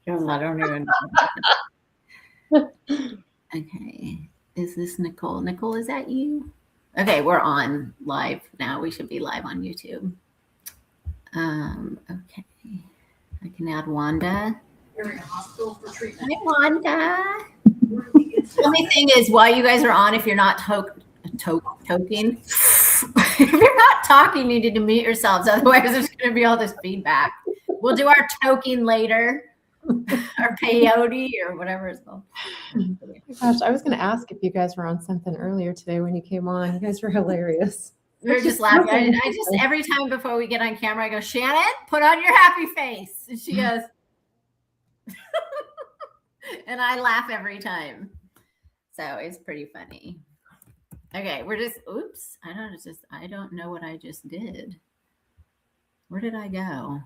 Because I don't even know. Okay. Is this Nicole? Nicole, is that you? Okay, we're on live now. We should be live on YouTube. Okay. I can add Wanda. You're in a hospital for treatment. Hi, Wanda. The only thing is, while you guys are on, if you're not toking, if you're not talking, you need to mute yourselves. Otherwise, there's going to be all this feedback. We'll do our toking later, or peyote, or whatever it's called. Gosh, I was going to ask if you guys were on something earlier today when you came on. You guys were hilarious. We were just laughing. I just, every time before we get on camera, I go, Shannon, put on your happy face. And she goes, and I laugh every time. So it's pretty funny. Okay, we're just, oops. I don't know what I just did. Where did I go?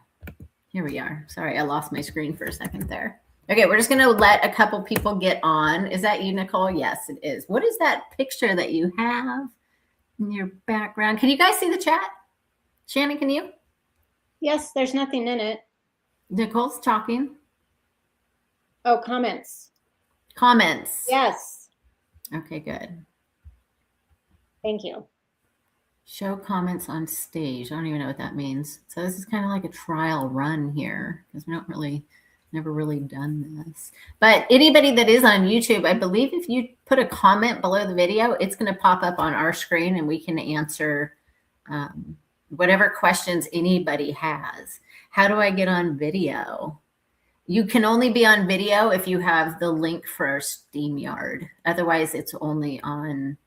Here we are. Sorry, I lost my screen for a second there. Okay, we're just going to let a couple people get on. Is that you, Nicole? Yes, it is. What is that picture that you have in your background? Can you guys see the chat? Shannon, can you? Yes, there's nothing in it. Nicole's talking. Oh, comments. Comments. Yes. Okay, good. Thank you. Show comments on stage. I don't even know what that means. So this is kind of like a trial run here because we don't never really done this. But anybody that is on YouTube, I believe if you put a comment below the video, it's going to pop up on our screen and we can answer whatever questions anybody has. How do I get on video? You can only be on video if you have the link for StreamYard. Otherwise, it's only on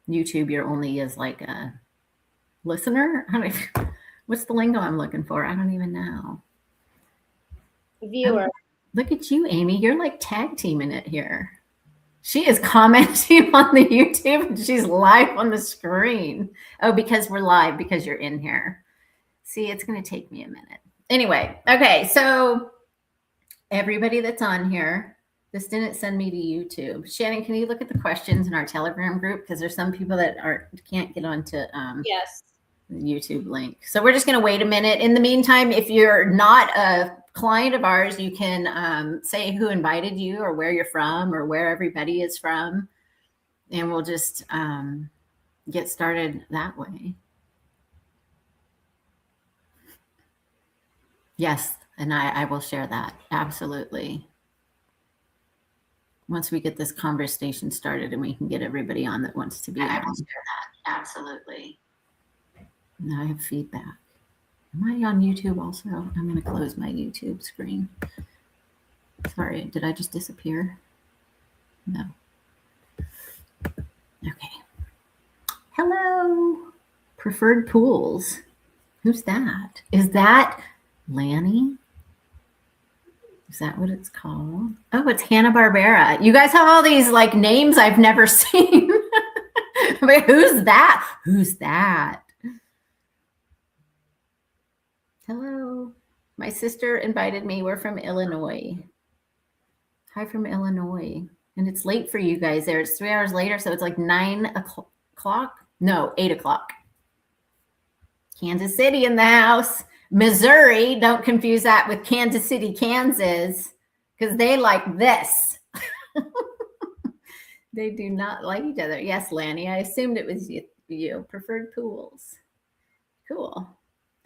YouTube. You're only as like a listener. What's the lingo I'm looking for? I don't even know. Viewer. Look at you, Amy. You're like tag teaming it here. She is commenting on the YouTube and she's live on the screen. Oh, because we're live, because you're in here. See, it's going to take me a minute. Anyway, okay, so everybody that's on here, this didn't send me to YouTube. Shannon, can you look at the questions in our Telegram group? Because there's some people that can't get onto Yes. the YouTube link. So we're just going to wait a minute. In the meantime, if you're not a client of ours, you can say who invited you or where you're from or where everybody is from. And we'll just get started that way. Yes, and I will share that. Absolutely. Once we get this conversation started and we can get everybody on that wants to be on. I will share that. Absolutely. Now I have feedback. Am I on YouTube also? I'm going to close my YouTube screen. Sorry, did I just disappear? No. Okay. Hello. Preferred pools. Who's that? Is that Lanny? Is that what it's called? Oh, it's Hanna-Barbera. You guys have all these like names I've never seen. But who's that? Who's that? Hello. My sister invited me. We're from Illinois. Hi from Illinois. And it's late for you guys there. It's 3 hours later, so it's like 9 o'clock. No, 8 o'clock. Kansas City in the house. Missouri, don't confuse that with Kansas City, Kansas, because they like this. They do not like each other. Yes, Lanny, I assumed it was you. Preferred pools. Cool.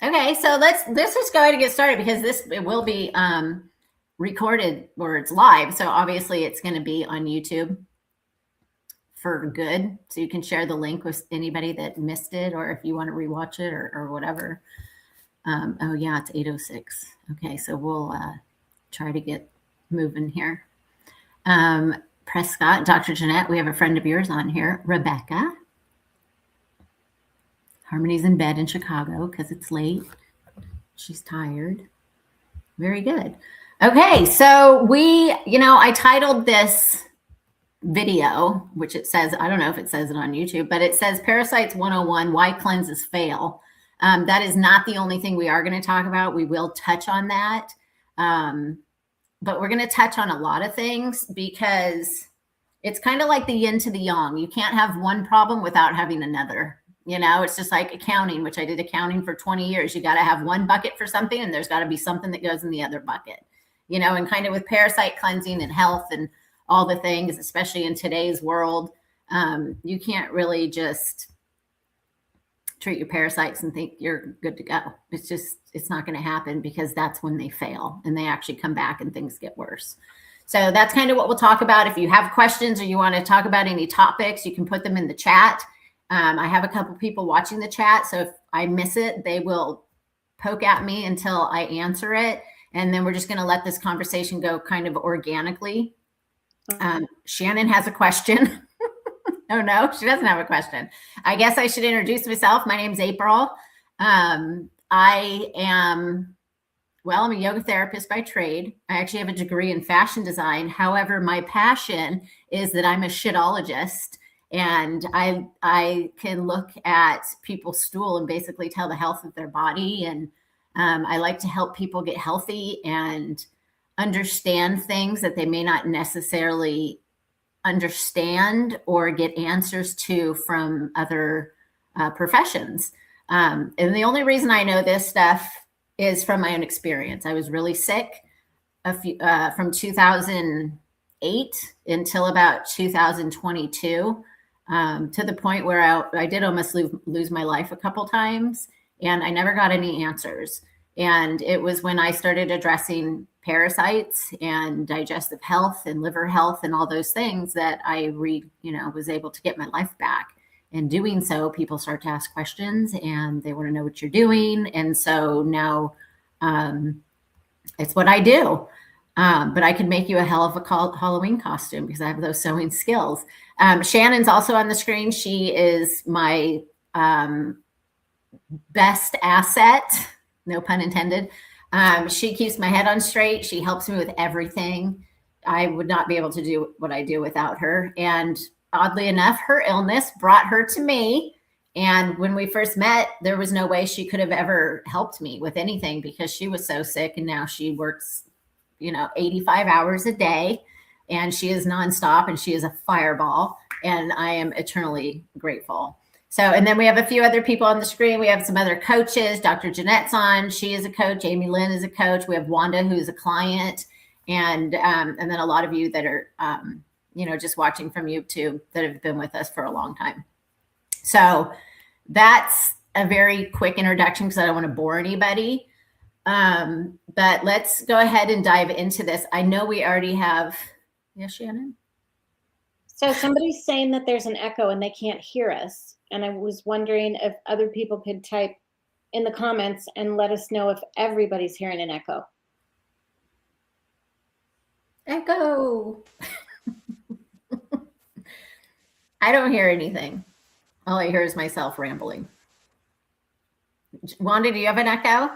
Okay, so let's just go ahead and get started because it will be recorded or it's live. So obviously it's going to be on YouTube for good. So you can share the link with anybody that missed it or if you want to rewatch it or whatever. Oh yeah, it's 8:06. Okay, so we'll try to get moving here. Prescott, Dr. Jeanette, we have a friend of yours on here. Rebecca. Harmony's in bed in Chicago because it's late. She's tired. Very good. Okay, so I titled this video, which it says, I don't know if it says it on YouTube, but it says Parasites 101, Why Cleanses Fail. That is not the only thing we are going to talk about. We will touch on that. But we're going to touch on a lot of things because it's kind of like the yin to the yang. You can't have one problem without having another. It's just like accounting, which I did accounting for 20 years. You got to have one bucket for something, and there's got to be something that goes in the other bucket, and kind of with parasite cleansing and health and all the things, especially in today's world, you can't really just treat your parasites and think you're good to go. It's not going to happen, because that's when they fail and they actually come back and things get worse. So that's kind of what we'll talk about. If you have questions or you want to talk about any topics, you can put them in the chat. I have a couple people watching the chat, so if I miss it, they will poke at me until I answer it. And then we're just going to let this conversation go kind of organically. Shannon has a question. Oh, no, she doesn't have a question. I guess I should introduce myself. My name's April. I'm a yoga therapist by trade. I actually have a degree in fashion design. However, my passion is that I'm a shitologist, and I can look at people's stool and basically tell the health of their body. And I like to help people get healthy and understand things that they may not necessarily understand or get answers to from other professions. And the only reason I know this stuff is from my own experience. I was really sick from 2008 until about 2022, to the point where I did almost lose my life a couple times, and I never got any answers. And it was when I started addressing parasites and digestive health and liver health and all those things that I was able to get my life back. And doing so, people start to ask questions and they want to know what you're doing. And so now it's what I do. But I could make you a hell of a Halloween costume because I have those sewing skills. Shannon's also on the screen. She is my best asset, no pun intended. She keeps my head on straight. She helps me with everything. I would not be able to do what I do without her. And oddly enough, her illness brought her to me. And when we first met, there was no way she could have ever helped me with anything because she was so sick. And now she works, 85 hours a day, and she is nonstop, and she is a fireball. And I am eternally grateful. So, and then we have a few other people on the screen. We have some other coaches. Dr. Jeanette's on. She is a coach. Amy Lynn is a coach. We have Wanda, who's a client. And then a lot of you that are, just watching from YouTube that have been with us for a long time. So that's a very quick introduction because I don't want to bore anybody. But let's go ahead and dive into this. I know we already have, yes, Shannon? So somebody's saying that there's an echo and they can't hear us. And I was wondering if other people could type in the comments and let us know if everybody's hearing an echo. Echo. I don't hear anything. All I hear is myself rambling. Wanda, do you have an echo?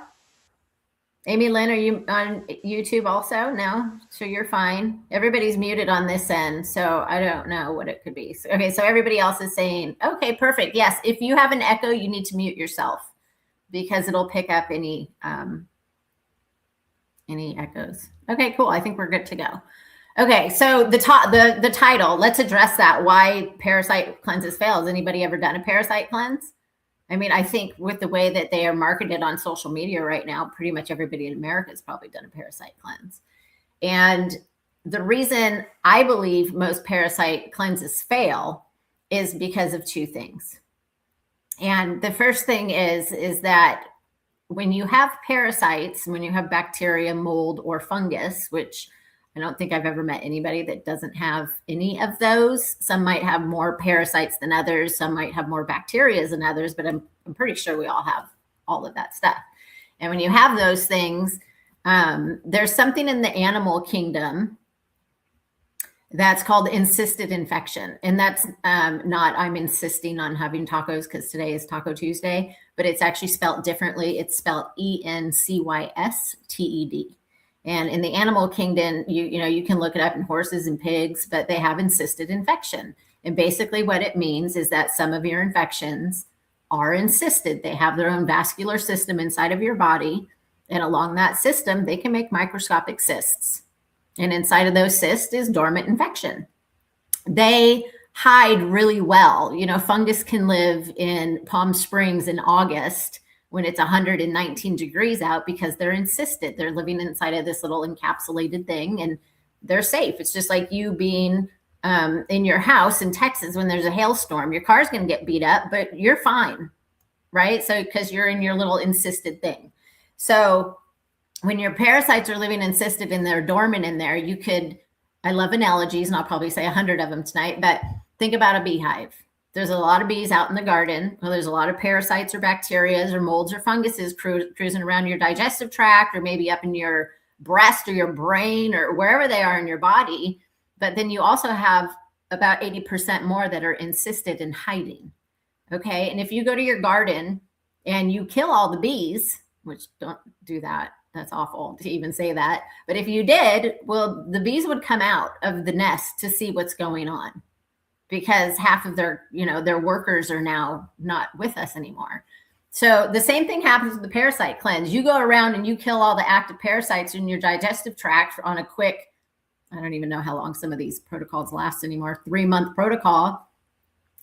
Amy Lynn, are you on YouTube also? No? So you're fine. Everybody's muted on this end, so I don't know what it could be. Okay, so everybody else is saying, okay, perfect. Yes, if you have an echo, you need to mute yourself because it'll pick up any echoes. Okay, cool. I think we're good to go. Okay, so the title, let's address that. Why parasite cleanses fail. Has anybody ever done a parasite cleanse? I mean, I think with the way that they are marketed on social media right now, pretty much everybody in America has probably done a parasite cleanse. And the reason I believe most parasite cleanses fail is because of two things. And the first thing is that when you have parasites, when you have bacteria, mold, or fungus, which I don't think I've ever met anybody that doesn't have any of those. Some might have more parasites than others. Some might have more bacteria than others, but I'm pretty sure we all have all of that stuff. And when you have those things, there's something in the animal kingdom that's called encysted infection. And that's not, I'm insisting on having tacos because today is Taco Tuesday, but it's actually spelled differently. It's spelled ENCYSTED. And in the animal kingdom, you can look it up in horses and pigs, but they have encysted infection. And basically what it means is that some of your infections are encysted. They have their own vascular system inside of your body. And along that system, they can make microscopic cysts. And inside of those cysts is dormant infection. They hide really well. You know, fungus can live in Palm Springs in August when it's 119 degrees out because they're encysted. They're living inside of this little encapsulated thing and they're safe. It's just like you being in your house in Texas when there's a hailstorm. Your car's going to get beat up, but you're fine, right? So because you're in your little encysted thing. So when your parasites are living encysted and they're dormant in there, you could, I love analogies and I'll probably say 100 of them tonight, but think about a beehive. There's a lot of bees out in the garden. Well, there's a lot of parasites or bacteria or molds or funguses cruising around your digestive tract or maybe up in your breast or your brain or wherever they are in your body. But then you also have about 80% more that are encysted and hiding. Okay. And if you go to your garden and you kill all the bees, which don't do that, that's awful to even say that. But if you did, well, the bees would come out of the nest to see what's going on because half of their, you know, their workers are now not with us anymore. So the same thing happens with the parasite cleanse. You go around and you kill all the active parasites in your digestive tract on a quick, I don't even know how long some of these protocols last anymore, 3-month protocol,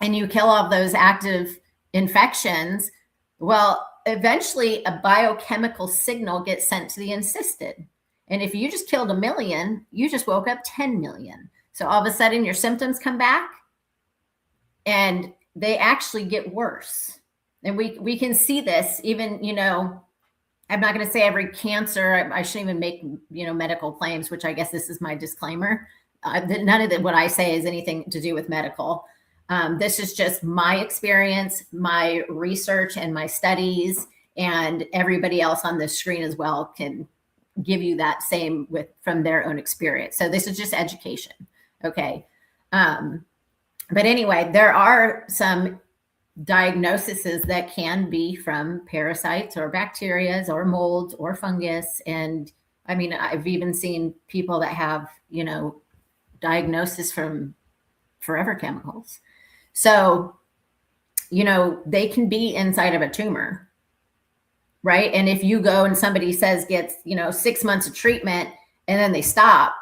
and you kill all those active infections. Well, eventually a biochemical signal gets sent to the encysted. And if you just killed 1 million, you just woke up 10 million. So all of a sudden your symptoms come back and they actually get worse. And we can see this even, you know, I'm not going to say every cancer, I shouldn't even make, you know, medical claims, which I guess this is my disclaimer. None of what I say is anything to do with medical. This is just my experience, my research and my studies, and everybody else on this screen as well can give you that same from their own experience. So this is just education. Okay. But anyway, there are some diagnoses that can be from parasites or bacteria or molds or fungus. And I mean, I've even seen people that have, you know, diagnosis from forever chemicals. So, you know, they can be inside of a tumor, right? And if you go and somebody says gets, you know, 6 months of treatment and then they stop,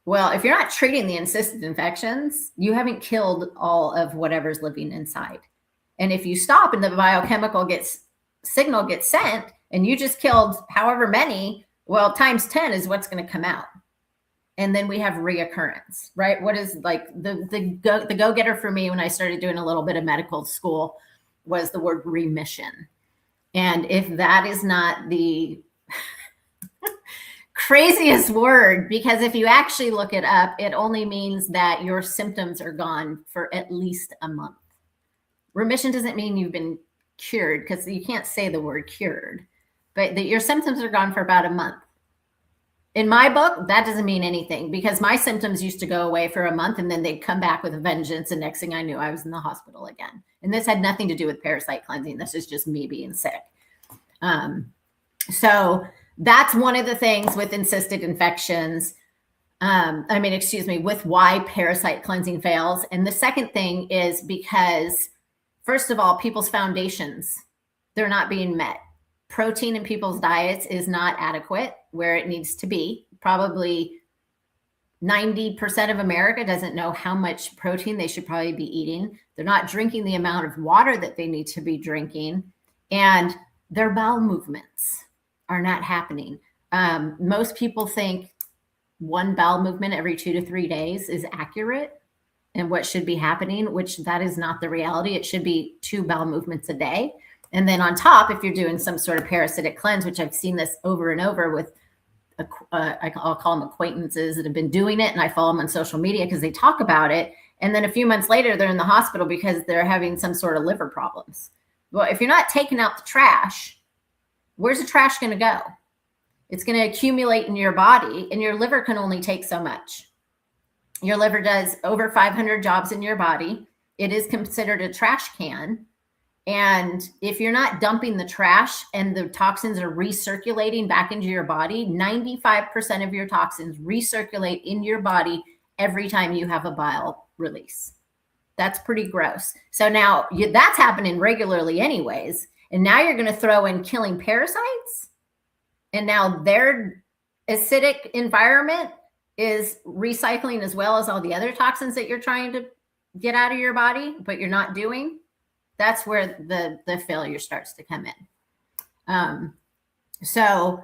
well, if you're not treating the encysted infections, you haven't killed all of whatever's living inside. And if you stop and the biochemical signal gets sent and you just killed however many, well, times 10 is what's going to come out. And then we have reoccurrence, right? What is like the go-getter for me when I started doing a little bit of medical school was the word remission. And if that is not the craziest word, because if you actually look it up, it only means that your symptoms are gone for at least a month. Remission doesn't mean you've been cured because you can't say the word cured, but that your symptoms are gone for about a month. In my book, that doesn't mean anything because my symptoms used to go away for a month and then they'd come back with a vengeance. And next thing I knew, I was in the hospital again. And this had nothing to do with parasite cleansing. This is just me being sick. So that's one of the things with encysted infections. With why parasite cleansing fails. And the second thing is because, first of all, people's foundations, they're not being met. Protein in people's diets is not adequate where it needs to be. Probably 90% of America doesn't know how much protein they should probably be eating. They're not drinking the amount of water that they need to be drinking. And their bowel movements are not happening. Most people think one bowel movement every 2 to 3 days is accurate and what should be happening, which that is not the reality. It should be 2 bowel movements a day. And then on top, if you're doing some sort of parasitic cleanse, which I've seen this over and over with, I'll call them acquaintances that have been doing it. And I follow them on social media because they talk about it. And then a few months later, they're in the hospital because they're having some sort of liver problems. Well, if you're not taking out the trash, where's the trash going to go? It's going to accumulate in your body and your liver can only take so much. Your liver does over 500 jobs in your body. It is considered a trash can. And if you're not dumping the trash and the toxins are recirculating back into your body, 95% of your toxins recirculate in your body every time you have a bile release. That's pretty gross. So now that's happening regularly anyways. And now you're going to throw in killing parasites. And now their acidic environment is recycling as well as all the other toxins that you're trying to get out of your body, but you're not doing, that's where the failure starts to come in. So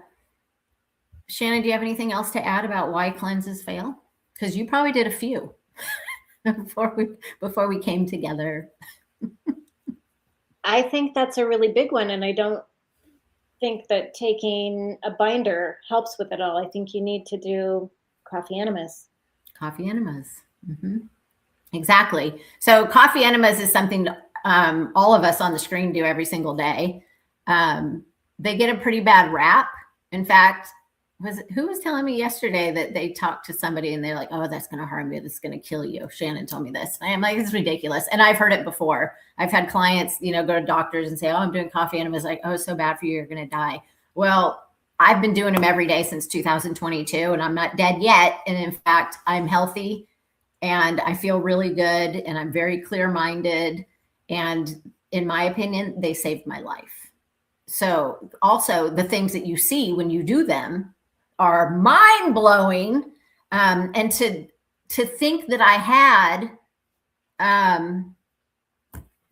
Shannon, do you have anything else to add about why cleanses fail? Because you probably did a few before we came together. I think that's a really big one, and I don't think that taking a binder helps with it all. I think you need to do coffee enemas. Coffee enemas. Mm-hmm. Exactly. So coffee enemas is something all of us on the screen do every single day. They get a pretty bad rap. In fact, who was telling me yesterday that they talked to somebody and they're like, oh, that's going to harm you. That's going to kill you. Shannon told me this. And I'm like, it's ridiculous. And I've heard it before. I've had clients, go to doctors and say, oh, I'm doing coffee enemas. Like, oh, it's so bad for you. You're going to die. Well, I've been doing them every day since 2022 and I'm not dead yet. And in fact, I'm healthy and I feel really good and I'm very clear-minded. And in my opinion, they saved my life. So also the things that you see when you do them are mind-blowing. And to think that I had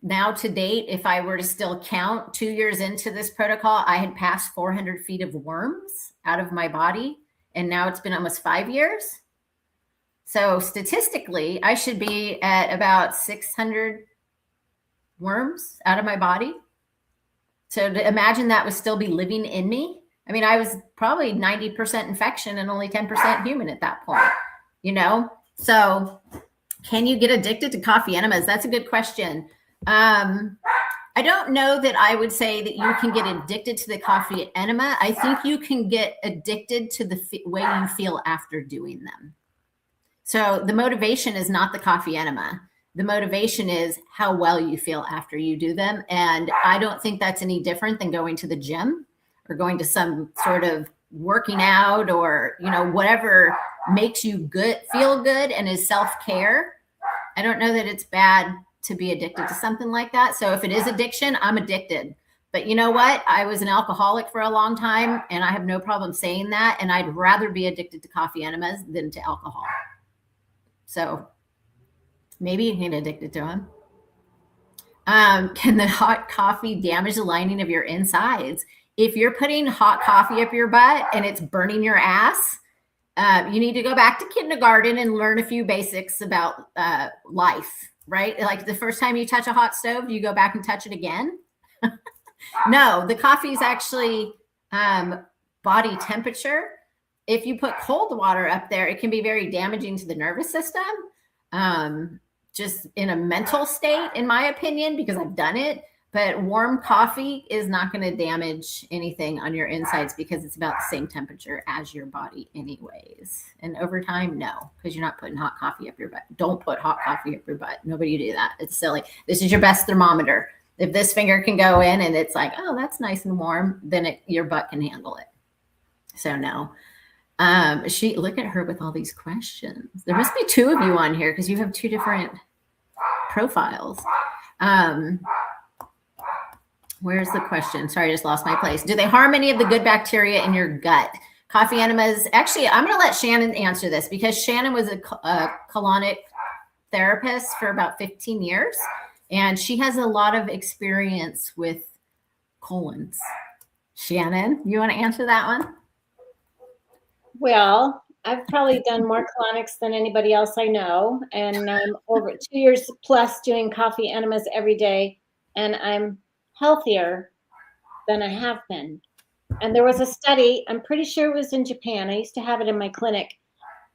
now to date, if I were to still count 2 years into this protocol, I had passed 400 feet of worms out of my body. And now it's been almost 5 years. So statistically, I should be at about 600 worms out of my body. So to imagine that would still be living in me. I mean, I was probably 90% infection and only 10% human at that point, So can you get addicted to coffee enemas? That's a good question. I don't know that I would say that you can get addicted to the coffee enema. I think you can get addicted to the way you feel after doing them. So the motivation is not the coffee enema. The motivation is how well you feel after you do them. And I don't think that's any different than going to the gym or going to some sort of working out or, whatever makes you feel good and is self-care. I don't know that it's bad to be addicted to something like that. So if it is addiction, I'm addicted. But you know what? I was an alcoholic for a long time and I have no problem saying that. And I'd rather be addicted to coffee enemas than to alcohol. So maybe you can get addicted to them. Can the hot coffee damage the lining of your insides? If you're putting hot coffee up your butt and it's burning your ass, you need to go back to kindergarten and learn a few basics about life, right? Like the first time you touch a hot stove, you go back and touch it again. No, the coffee is actually body temperature. If you put cold water up there, it can be very damaging to the nervous system. Just in a mental state, in my opinion, because I've done it. But warm coffee is not going to damage anything on your insides because it's about the same temperature as your body anyways. And over time, no, because you're not putting hot coffee up your butt. Don't put hot coffee up your butt. Nobody do that. It's silly. This is your best thermometer. If this finger can go in and it's like, oh, that's nice and warm, then your butt can handle it. So no. Look at her with all these questions. There must be two of you on here because you have two different profiles. Where's the question? Sorry, I just lost my place. Do they harm any of the good bacteria in your gut? Coffee enemas. Actually, I'm going to let Shannon answer this because Shannon was a colonic therapist for about 15 years. And she has a lot of experience with colons. Shannon, you want to answer that one? Well, I've probably done more colonics than anybody else I know. And I'm over 2 years plus doing coffee enemas every day. And I'm healthier than I have been. And there was a study, I'm pretty sure it was in Japan. I used to have it in my clinic.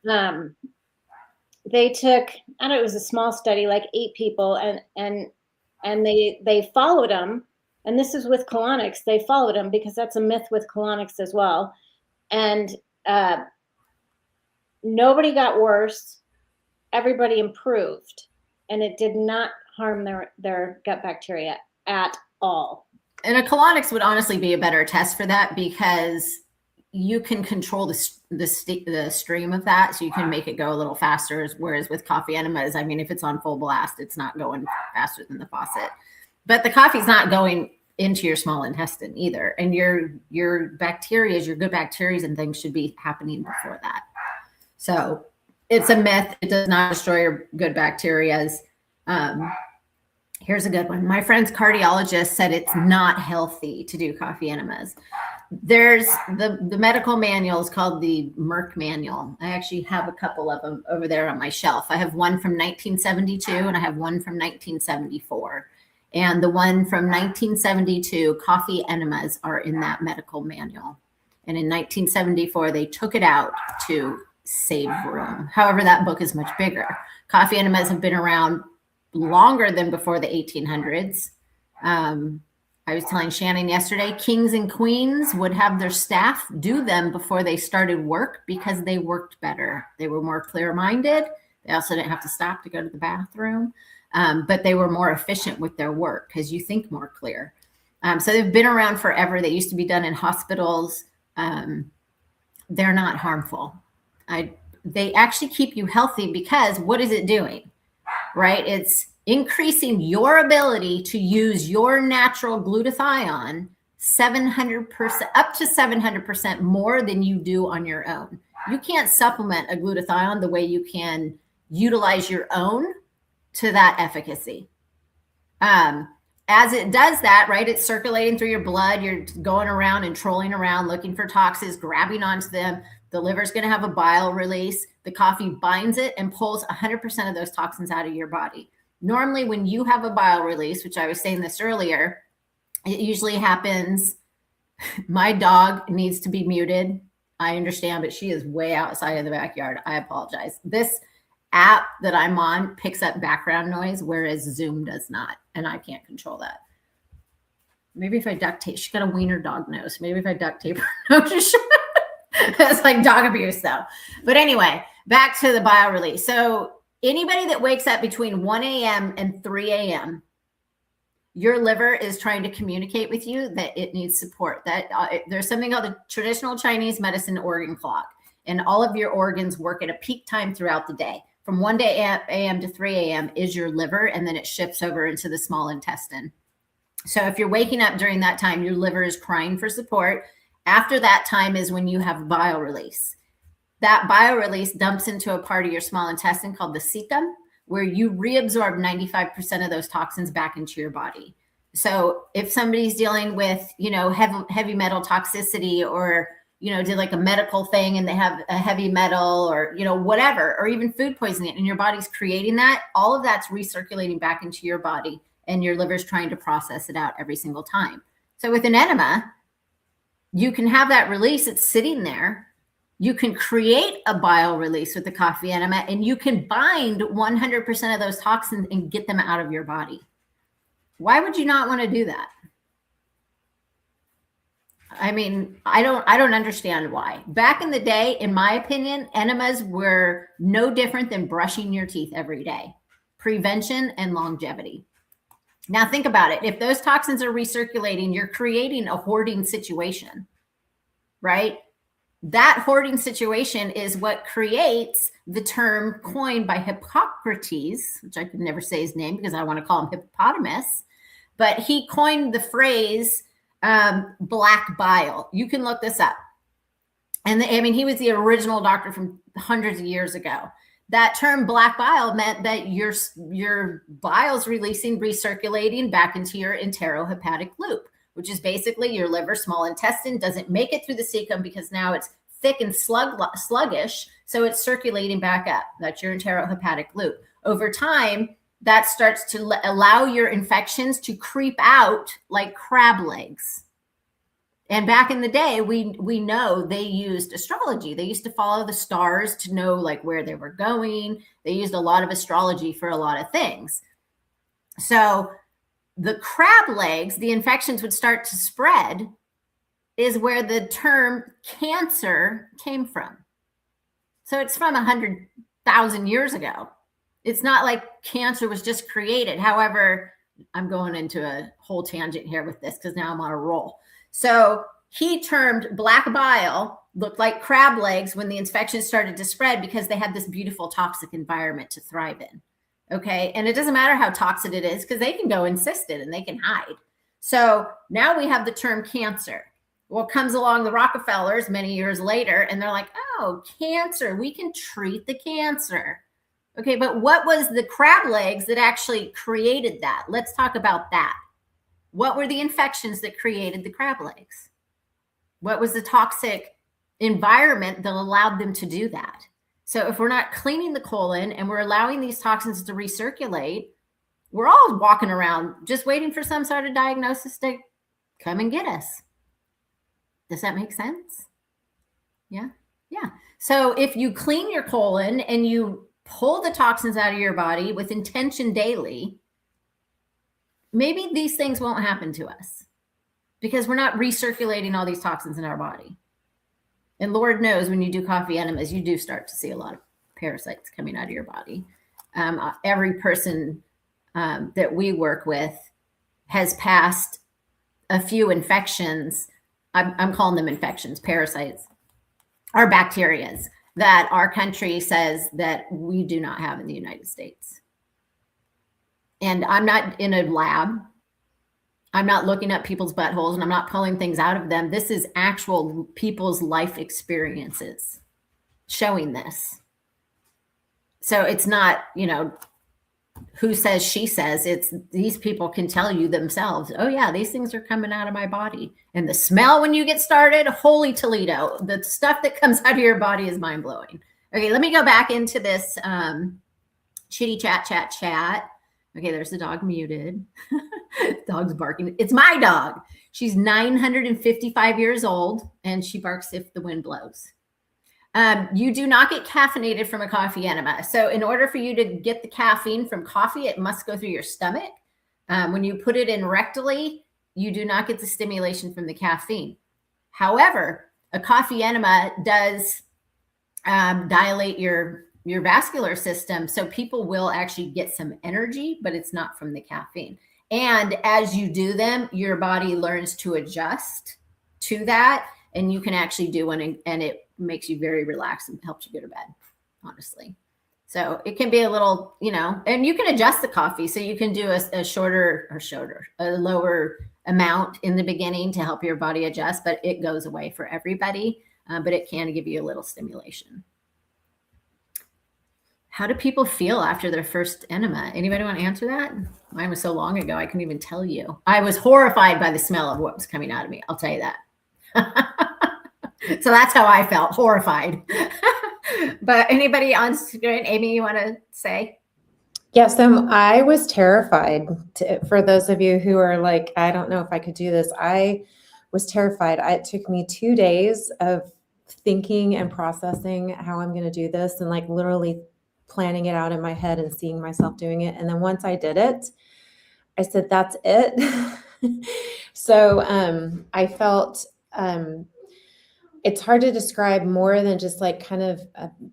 They took, I don't know, it was a small study, like 8 people, and they followed them. And this is with colonics. They followed them because that's a myth with colonics as well. And nobody got worse. Everybody improved. And it did not harm their gut bacteria at all. And a colonics would honestly be a better test for that because you can control the stream of that. So you can make it go a little faster. Whereas with coffee enemas, I mean, if it's on full blast, it's not going faster than the faucet. But the coffee's not going into your small intestine either. And your bacteria, your good bacteria and things should be happening before that. So it's a myth. It does not destroy your good bacteria. Here's a good one. My friend's cardiologist said it's not healthy to do coffee enemas. There's the medical manual is called the Merck manual. I actually have a couple of them over there on my shelf. I have one from 1972 and I have one from 1974. And the one from 1972, coffee enemas are in that medical manual. And in 1974, they took it out to save room. However, that book is much bigger. Coffee enemas have been around longer than before the 1800s. I was telling Shannon yesterday, kings and queens would have their staff do them before they started work because they worked better. They were more clear-minded. They also didn't have to stop to go to the bathroom, but they were more efficient with their work because you think more clear. So they've been around forever. They used to be done in hospitals. They're not harmful. They actually keep you healthy because what is it doing, right? It's increasing your ability to use your natural glutathione 700%, up to 700% more than you do on your own. You can't supplement a glutathione the way you can utilize your own to that efficacy. As it does that, right, it's circulating through your blood. You're going around and trolling around looking for toxins, grabbing onto them. The liver's going to have a bile release. The coffee binds it and pulls 100% of those toxins out of your body. Normally, when you have a bile release, which I was saying this earlier, it usually happens. My dog needs to be muted. I understand, but she is way outside of the backyard. I apologize. This app that I'm on picks up background noise, whereas Zoom does not, and I can't control that. Maybe if I duct tape, she's got a wiener dog nose. Maybe if I duct tape her nose, that's like dog abuse though. But anyway, back to the bile release. So anybody that wakes up between 1 a.m. and 3 a.m., your liver is trying to communicate with you that it needs support. That there's something called the traditional Chinese medicine organ clock, and all of your organs work at a peak time throughout the day. From 1 a.m. to 3 a.m. is your liver, and then it shifts over into the small intestine. So if you're waking up during that time, your liver is crying for support. After that time is when you have bile release. That bile release dumps into a part of your small intestine called the cecum, where you reabsorb 95% of those toxins back into your body. So if somebody's dealing with, heavy metal toxicity, or, did like a medical thing and they have a heavy metal, or, whatever, or even food poisoning, and your body's creating that, all of that's recirculating back into your body, and your liver's trying to process it out every single time. So with an enema, you can have that release. It's sitting there. You can create a bile release with the coffee enema, and you can bind 100% of those toxins and get them out of your body. Why would you not want to do that? I mean, I don't understand why. Back in the day, in my opinion, enemas were no different than brushing your teeth every day. Prevention and longevity. Now think about it. If those toxins are recirculating, you're creating a hoarding situation, right? That hoarding situation is what creates the term coined by Hippocrates, which I could never say his name because I want to call him Hippopotamus, but he coined the phrase black bile. You can look this up. And he was the original doctor from hundreds of years ago. That term black bile meant that your bile's recirculating back into your enterohepatic loop, which is basically your liver, small intestine doesn't make it through the cecum because now it's thick and sluggish. So it's circulating back up. That's your enterohepatic loop. Over time, that starts to allow your infections to creep out like crab legs. And back in the day, we know they used astrology. They used to follow the stars to know like where they were going. They used a lot of astrology for a lot of things. So the crab legs, the infections would start to spread, is where the term cancer came from. So it's from 100,000 years ago. It's not like cancer was just created. However, I'm going into a whole tangent here with this because now I'm on a roll. So he termed black bile looked like crab legs when the infections started to spread because they had this beautiful toxic environment to thrive in. Okay. And it doesn't matter how toxic it is because they can go encysted and they can hide. So now we have the term cancer. Well, comes along the Rockefellers many years later, and they're like, oh, cancer, we can treat the cancer. Okay, but what was the crab legs that actually created that? Let's talk about that. What were the infections that created the crab legs? What was the toxic environment that allowed them to do that? So if we're not cleaning the colon and we're allowing these toxins to recirculate, we're all walking around just waiting for some sort of diagnosis to come and get us. Does that make sense? Yeah. Yeah. So if you clean your colon and you pull the toxins out of your body with intention daily, maybe these things won't happen to us because we're not recirculating all these toxins in our body. And Lord knows when you do coffee enemas, you do start to see a lot of parasites coming out of your body. Every person that we work with has passed a few infections. I'm calling them infections, parasites, are bacterias that our country says that we do not have in the United States. And I'm not in a lab. I'm not looking at people's buttholes and I'm not pulling things out of them. This is actual people's life experiences showing this. So it's not, who says, she says. It's these people can tell you themselves, oh yeah, these things are coming out of my body. And the smell when you get started, holy Toledo, the stuff that comes out of your body is mind blowing. Okay, let me go back into this chitty chat. Okay, there's the dog muted. Dog's barking. It's my dog. She's 955 years old and she barks if the wind blows. You do not get caffeinated from a coffee enema. So in order for you to get the caffeine from coffee, it must go through your stomach. When you put it in rectally, you do not get the stimulation from the caffeine. However, a coffee enema does dilate your vascular system. So people will actually get some energy, but it's not from the caffeine. And as you do them, your body learns to adjust to that. And you can actually do one and it makes you very relaxed and helps you go to bed, honestly. So it can be a little, and you can adjust the coffee. So you can do a lower amount in the beginning to help your body adjust, but it goes away for everybody. But it can give you a little stimulation. How do people feel after their first enema? Anybody want to answer that? Mine was so long ago, I couldn't even tell you. I was horrified by the smell of what was coming out of me. I'll tell you that. So that's how I felt, horrified. But anybody on screen, Amy, you want to say? Yes, I was terrified. For those of you who are like, I don't know if I could do this. I was terrified. It took me 2 days of thinking and processing how I'm going to do this and like literally planning it out in my head and seeing myself doing it. And then once I did it, I said, that's it. So I felt it's hard to describe more than just like kind of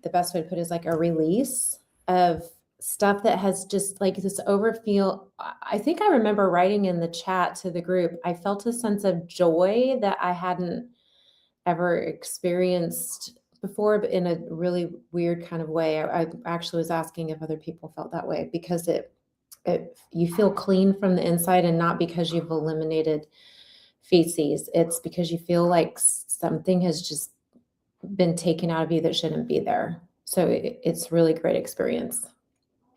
the best way to put it is like a release of stuff that has just like this overfeel. I think I remember writing in the chat to the group, I felt a sense of joy that I hadn't ever experienced before, but in a really weird kind of way. I actually was asking if other people felt that way because you feel clean from the inside and not because you've eliminated feces. It's because you feel like something has just been taken out of you that shouldn't be there. So it's really great experience.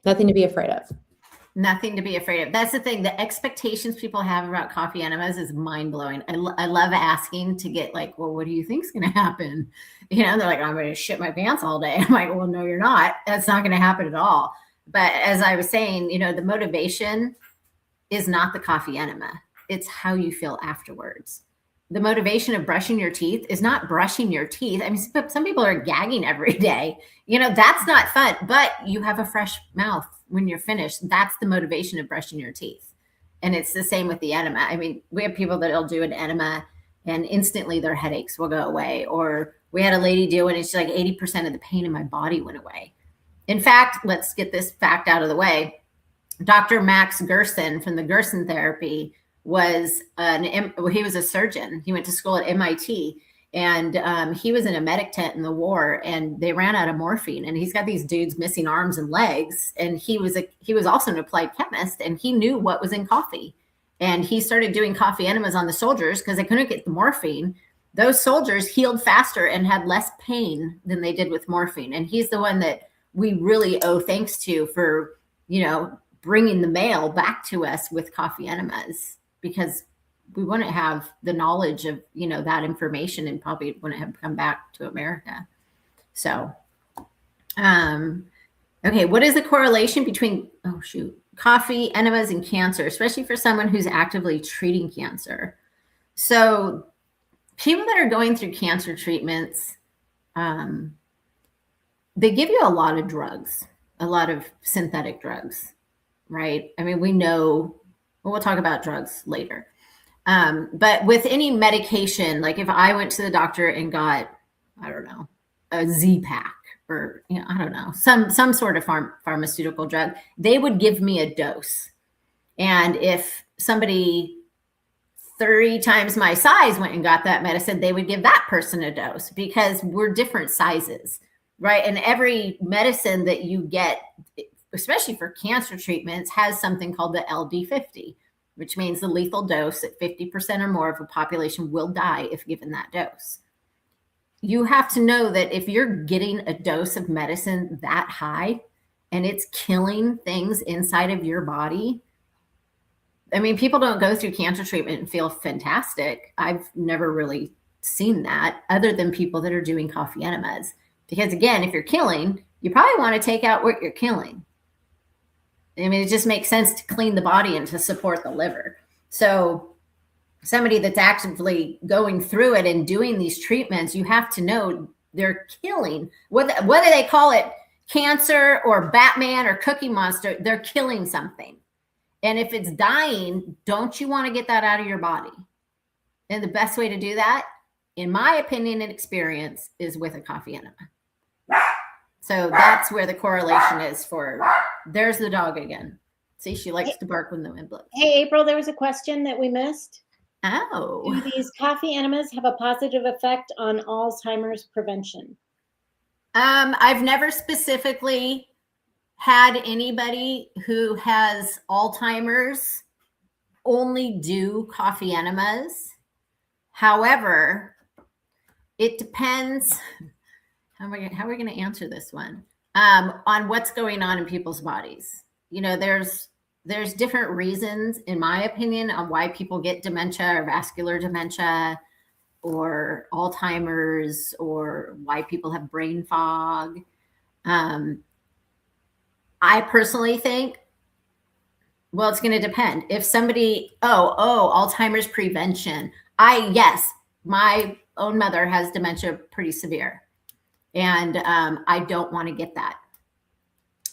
Nothing to be afraid of. Nothing to be afraid of. That's the thing. The expectations people have about coffee enemas is mind blowing. I love asking to get like, well, what do you think is going to happen? They're like, I'm going to shit my pants all day. I'm like, well, no, you're not. That's not going to happen at all. But as I was saying, the motivation is not the coffee enema. It's how you feel afterwards. The motivation of brushing your teeth is not brushing your teeth. I mean, some people are gagging every day. That's not fun, but you have a fresh mouth when you're finished. That's the motivation of brushing your teeth. And it's the same with the enema. I mean, we have people that'll do an enema and instantly their headaches will go away. Or we had a lady do it and she's like 80% of the pain in my body went away. In fact, let's get this fact out of the way. Dr. Max Gerson from the Gerson therapy was he was a surgeon. He went to school at MIT and he was in a medic tent in the war and they ran out of morphine and he's got these dudes missing arms and legs. And he was also an applied chemist and he knew what was in coffee. And he started doing coffee enemas on the soldiers because they couldn't get the morphine. Those soldiers healed faster and had less pain than they did with morphine. And he's the one that we really owe thanks to for, bringing the mail back to us with coffee enemas, because we wouldn't have the knowledge of, that information, and probably wouldn't have come back to America. So, okay. What is the correlation between, coffee enemas and cancer, especially for someone who's actively treating cancer? So people that are going through cancer treatments, they give you a lot of drugs, a lot of synthetic drugs, right? I mean, we know, we'll talk about drugs later. But with any medication, like if I went to the doctor and got, I don't know, a Z-Pack or, I don't know, some sort of pharmaceutical drug, they would give me a dose. And if somebody 30 times my size went and got that medicine, they would give that person a dose, because we're different sizes, right? And every medicine that you get, especially for cancer treatments, has something called the LD50, which means the lethal dose that 50% or more of a population will die if given that dose. You have to know that if you're getting a dose of medicine that high and it's killing things inside of your body, I mean, people don't go through cancer treatment and feel fantastic. I've never really seen that, other than people that are doing coffee enemas. Because again, if you're killing, you probably want to take out what you're killing. I mean, it just makes sense to clean the body and to support the liver. So somebody that's actively going through it and doing these treatments, you have to know they're killing, whether they call it cancer or Batman or Cookie Monster, they're killing something. And if it's dying, don't you want to get that out of your body? And the best way to do that, in my opinion and experience, is with a coffee enema. So that's where the correlation is for, there's the dog again. See, she likes to bark when the wind blows. Hey, April, there was a question that we missed. Oh. Do these coffee enemas have a positive effect on Alzheimer's prevention? I've never specifically had anybody who has Alzheimer's only do coffee enemas. However, it depends. How are we going to answer this one? On what's going on in people's bodies. There's different reasons, in my opinion, on why people get dementia or vascular dementia or Alzheimer's, or why people have brain fog. I personally think, well, it's going to depend. If somebody, Alzheimer's prevention. Yes, my own mother has dementia pretty severe. And I don't want to get that.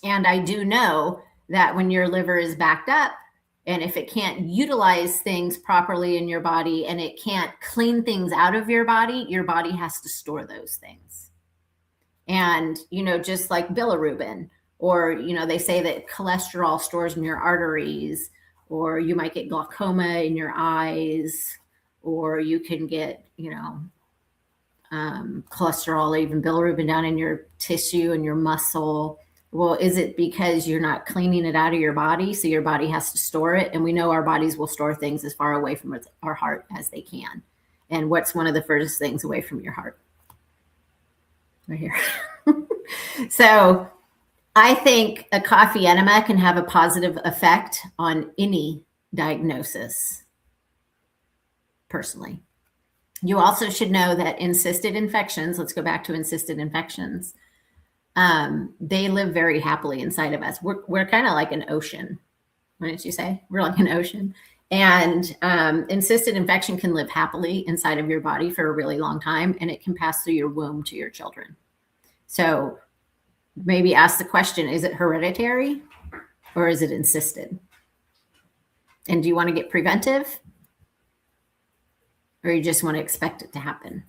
And I do know that when your liver is backed up, and if it can't utilize things properly in your body, and it can't clean things out of your body has to store those things. And, just like bilirubin, or, they say that cholesterol stores in your arteries, or you might get glaucoma in your eyes, or you can get, cholesterol, even bilirubin down in your tissue and your muscle. Well, is it because you're not cleaning it out of your body, so your body has to store it? And we know our bodies will store things as far away from our heart as they can. And what's one of the furthest things away from your heart? Right here. So I think a coffee enema can have a positive effect on any diagnosis, personally. You also should know that encysted infections, let's go back to encysted infections, they live very happily inside of us. We're kind of like an ocean. What did you say? We're like an ocean. And encysted infection can live happily inside of your body for a really long time, and it can pass through your womb to your children. So maybe ask the question, is it hereditary or is it encysted? And do you want to get preventive, or you just want to expect it to happen?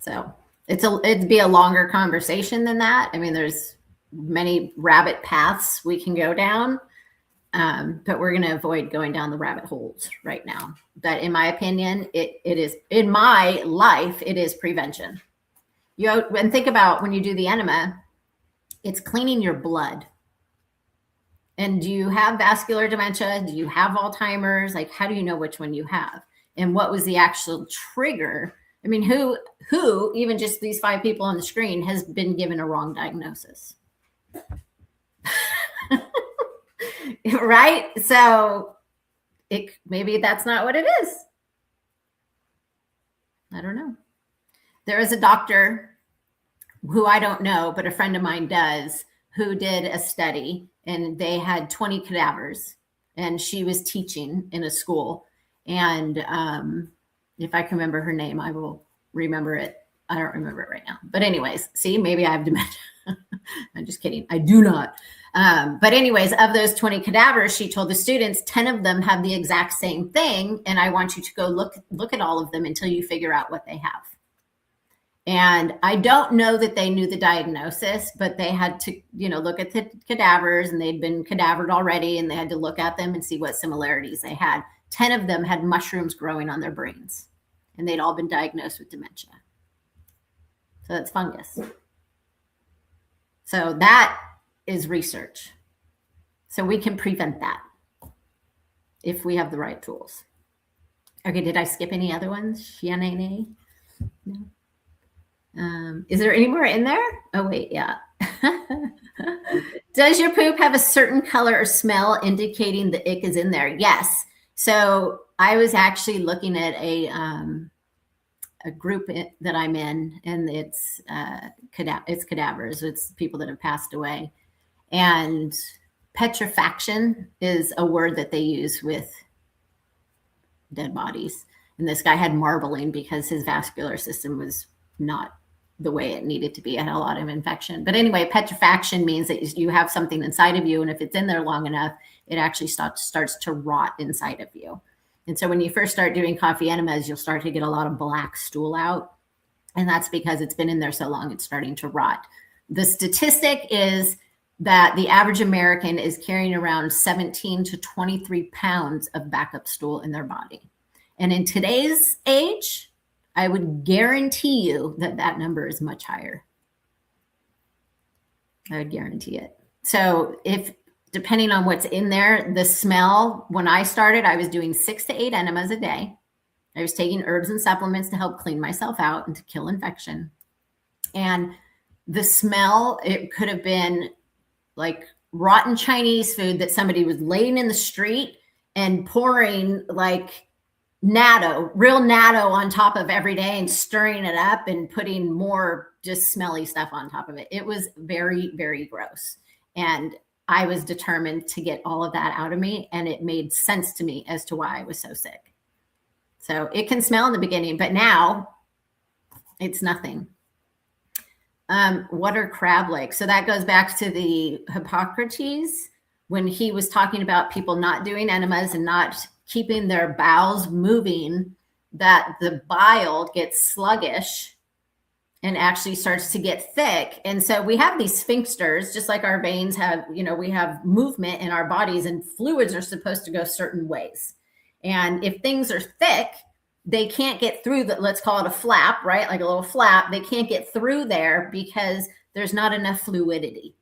So it'd be a longer conversation than that. I mean, there's many rabbit paths we can go down, but we're going to avoid going down the rabbit holes right now. But in my opinion, it is, in my life, it is prevention. And think about when you do the enema, it's cleaning your blood. And do you have vascular dementia? Do you have Alzheimer's? Like, how do you know which one you have? And what was the actual trigger I mean, who, even just these 5 people on the screen, has been given a wrong diagnosis? Right? So maybe that's not what it is. I don't know. There is a doctor who I don't know, but a friend of mine does, who did a study, and they had 20 cadavers, and she was teaching in a school. And if I can remember her name, I will remember it. I don't remember it right now. But anyways, see, maybe I have dementia. I'm just kidding. I do not. But anyways, of those 20 cadavers, she told the students, 10 of them have the exact same thing. And I want you to go look at all of them until you figure out what they have. And I don't know that they knew the diagnosis, but they had to, look at the cadavers, and they'd been cadavered already, and they had to look at them and see what similarities they had. 10 of them had mushrooms growing on their brains, and they'd all been diagnosed with dementia. So that's fungus. So that is research. So we can prevent that if we have the right tools. Okay, did I skip any other ones? No. Is there any more in there? Oh, wait, yeah. Does your poop have a certain color or smell indicating the ick is in there? Yes. So I was actually looking at a group that I'm in, and it's cadavers. It's people that have passed away. And petrifaction is a word that they use with dead bodies. And this guy had marbling because his vascular system was not the way it needed to be. It had a lot of infection. But anyway, petrifaction means that you have something inside of you, and if it's in there long enough, it actually starts to rot inside of you. And so when you first start doing coffee enemas, you'll start to get a lot of black stool out. And that's because it's been in there so long, it's starting to rot. The statistic is that the average American is carrying around 17 to 23 pounds of backup stool in their body. And in today's age, I would guarantee you that that number is much higher. I would guarantee it. So depending on what's in there, the smell, when I started, I was doing 6 to 8 enemas a day. I was taking herbs and supplements to help clean myself out and to kill infection. And the smell, it could have been like rotten Chinese food that somebody was laying in the street and pouring like real natto on top of every day and stirring it up and putting more just smelly stuff on top of it. It was very, very gross. And I was determined to get all of that out of me. And it made sense to me as to why I was so sick. So it can smell in the beginning, but now it's nothing. What are crab legs? So that goes back to the Hippocrates when he was talking about people not doing enemas and not keeping their bowels moving, that the bile gets sluggish and actually starts to get thick. And so we have these sphincters, just like our veins have, we have movement in our bodies, and fluids are supposed to go certain ways. And if things are thick, they can't get through that. Let's call it a flap, right? Like a little flap. They can't get through there because there's not enough fluidity.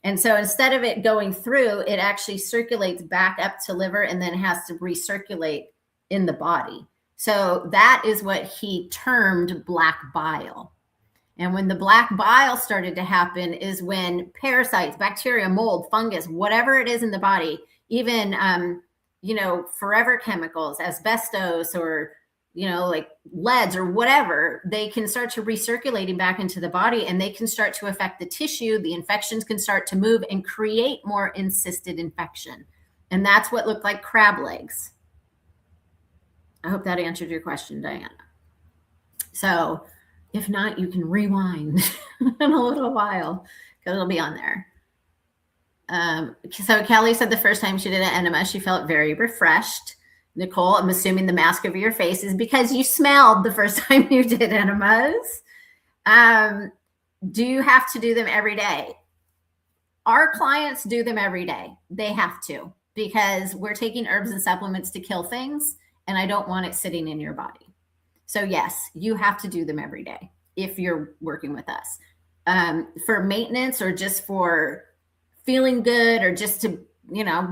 And so instead of it going through, it actually circulates back up to liver and then has to recirculate in the body. So that is what he termed black bile. And when the black bile started to happen is when parasites, bacteria, mold, fungus, whatever it is in the body, even, forever chemicals, asbestos, or like leads or whatever, they can start to recirculating back into the body, and they can start to affect the tissue. The infections can start to move and create more encysted infection. And that's what looked like crab legs. I hope that answered your question, Diana. So if not, you can rewind in a little while because it'll be on there. So Kelly said the first time she did an enema, she felt very refreshed. Nicole, I'm assuming the mask over your face is because you smelled the first time you did enemas. Do you have to do them every day? Our clients do them every day. They have to, because we're taking herbs and supplements to kill things, and I don't want it sitting in your body. So yes, you have to do them every day if you're working with us. For maintenance or just for feeling good or just to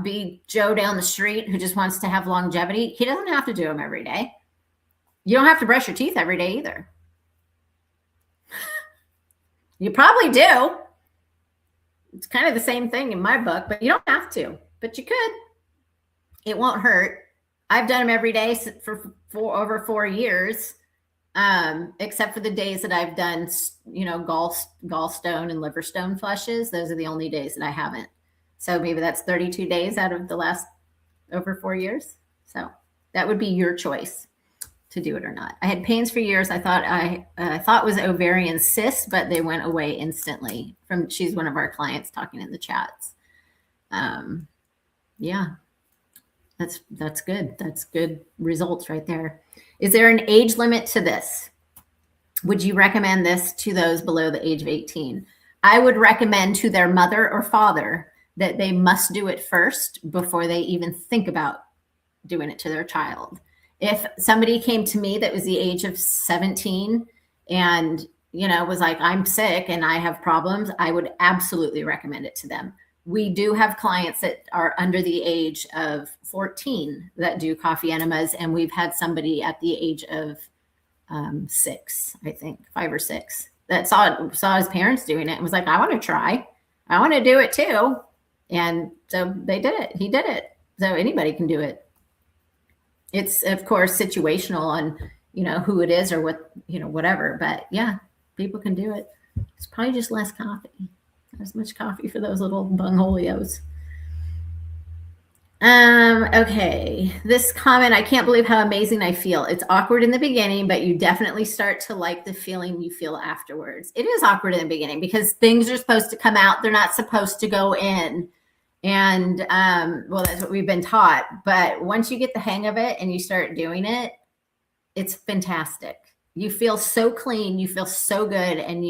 be Joe down the street who just wants to have longevity, he doesn't have to do them every day. You don't have to brush your teeth every day either. You probably do. It's kind of the same thing in my book, but you don't have to, but you could. It won't hurt. I've done them every day for over 4 years, except for the days that I've done, gallstone and liver stone flushes. Those are the only days that I haven't. So maybe that's 32 days out of the last over 4 years. So that would be your choice to do it or not. I had pains for years. I thought it was ovarian cysts, but they went away instantly. She's one of our clients talking in the chats. Yeah, that's good. That's good results right there. Is there an age limit to this? Would you recommend this to those below the age of 18? I would recommend to their mother or father that they must do it first before they even think about doing it to their child. If somebody came to me that was the age of 17 and, was like, I'm sick and I have problems, I would absolutely recommend it to them. We do have clients that are under the age of 14 that do coffee enemas. And we've had somebody at the age of 6, I think 5 or 6, that saw his parents doing it and was like, I want to try. I want to do it too. And so they did it. He did it. So anybody can do it. It's of course situational on, who it is or what, whatever, but yeah, people can do it. It's probably just less coffee. Not as much coffee for those little bungholios. Okay. This comment, I can't believe how amazing I feel. It's awkward in the beginning, but you definitely start to like the feeling you feel afterwards. It is awkward in the beginning because things are supposed to come out. They're not supposed to go in. And, that's what we've been taught. But once you get the hang of it and you start doing it, it's fantastic. You feel so clean. You feel so good. And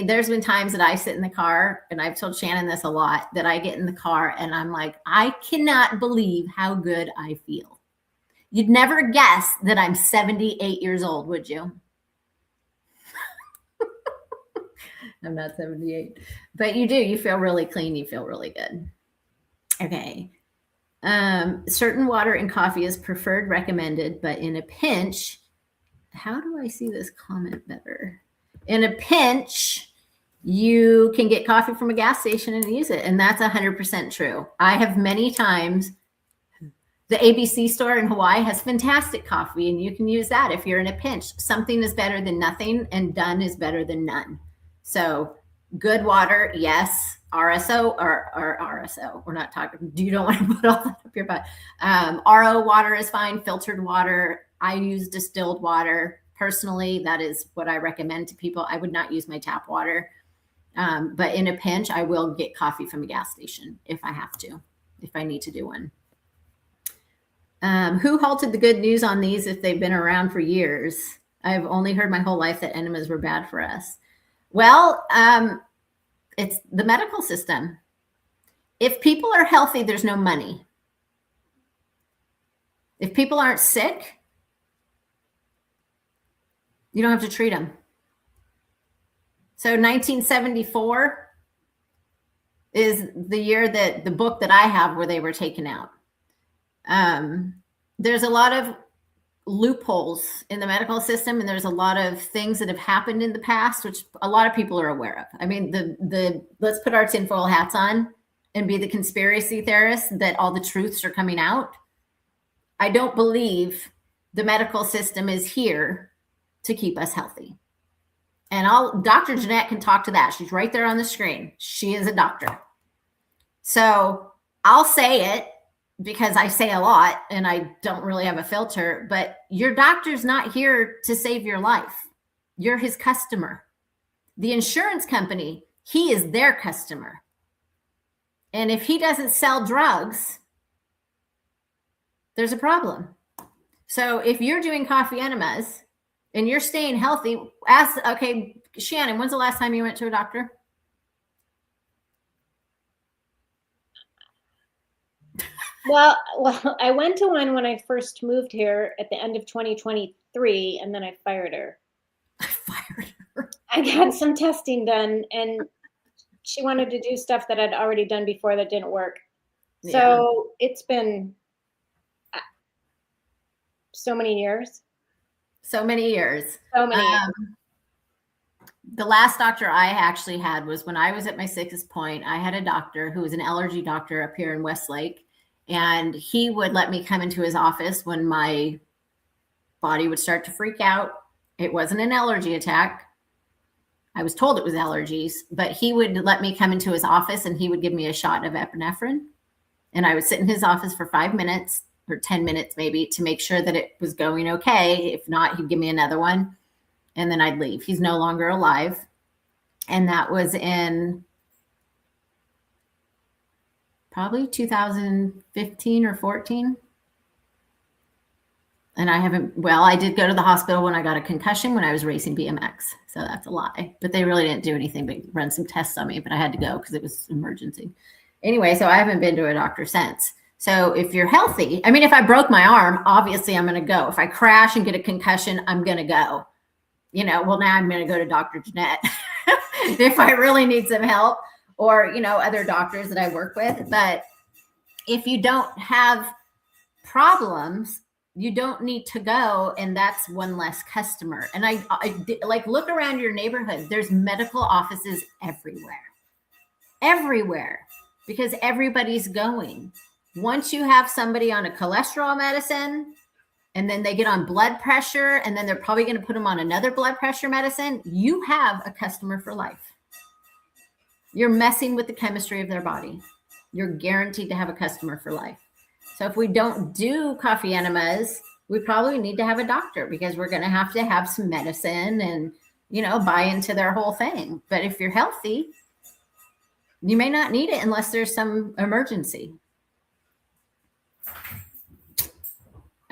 there's been times that I sit in the car, and I've told Shannon this a lot, that I get in the car and I'm like, I cannot believe how good I feel. You'd never guess that I'm 78 years old, would you? I'm not 78, but you do. You feel really clean. You feel really good. Okay. Certain water and coffee is preferred, recommended, but in a pinch, how do I see this comment better? In a pinch, you can get coffee from a gas station and use it. And that's 100% true. I have many times. The ABC store in Hawaii has fantastic coffee, and you can use that if you're in a pinch. Something is better than nothing, and done is better than none. So good water, yes. RSO or RSO. We're not talking. You don't want to put all that up your butt. RO water is fine. Filtered water. I use distilled water. Personally, that is what I recommend to people. I would not use my tap water. But in a pinch, I will get coffee from a gas station if I have to, if I need to do one. Who halted the good news on these if they've been around for years? I've only heard my whole life that enemas were bad for us. Well, it's the medical system. If people are healthy, there's no money. If people aren't sick, you don't have to treat them. So 1974 is the year that the book that I have where they were taken out. There's a lot of loopholes in the medical system, and there's a lot of things that have happened in the past, which a lot of people are aware of. I mean, let's put our tinfoil hats on and be the conspiracy theorists that all the truths are coming out. I don't believe the medical system is here to keep us healthy. And Dr. Jeanette can talk to that. She's right there on the screen. She is a doctor. So I'll say it because I say a lot and I don't really have a filter, but your doctor's not here to save your life. You're his customer. The insurance company, he is their customer. And if he doesn't sell drugs, there's a problem. So if you're doing coffee enemas and you're staying healthy, okay, Shannon, when's the last time you went to a doctor? Well, I went to one when I first moved here at the end of 2023, and then I fired her. I fired her. I got some testing done, and she wanted to do stuff that I'd already done before that didn't work. So it's been so many years. So many years. So many years. The last doctor I actually had was when I was at my sickest point. I had a doctor who was an allergy doctor up here in Westlake, and he would let me come into his office when my body would start to freak out. It wasn't an allergy attack. I was told it was allergies, but he would let me come into his office and he would give me a shot of epinephrine. And I would sit in his office for 5 minutes or 10 minutes maybe to make sure that it was going okay. If not, he'd give me another one. And then I'd leave. He's no longer alive. And that was in probably 2015 or 14. And I did go to the hospital when I got a concussion when I was racing BMX. So that's a lie. But they really didn't do anything but run some tests on me. But I had to go because it was emergency. Anyway, so I haven't been to a doctor since. So if you're healthy, I mean, if I broke my arm, obviously I'm going to go. If I crash and get a concussion, I'm going to go. Well, now I'm going to go to Dr. Jeanette if I really need some help, or, other doctors that I work with. But if you don't have problems, you don't need to go. And that's one less customer. And I like, look around your neighborhood. There's medical offices everywhere, because everybody's going. Once you have somebody on a cholesterol medicine, and then they get on blood pressure, and then they're probably going to put them on another blood pressure medicine, you have a customer for life. You're messing with the chemistry of their body. You're guaranteed to have a customer for life. So if we don't do coffee enemas, we probably need to have a doctor, because we're going to have some medicine and, buy into their whole thing. But if you're healthy, you may not need it unless there's some emergency.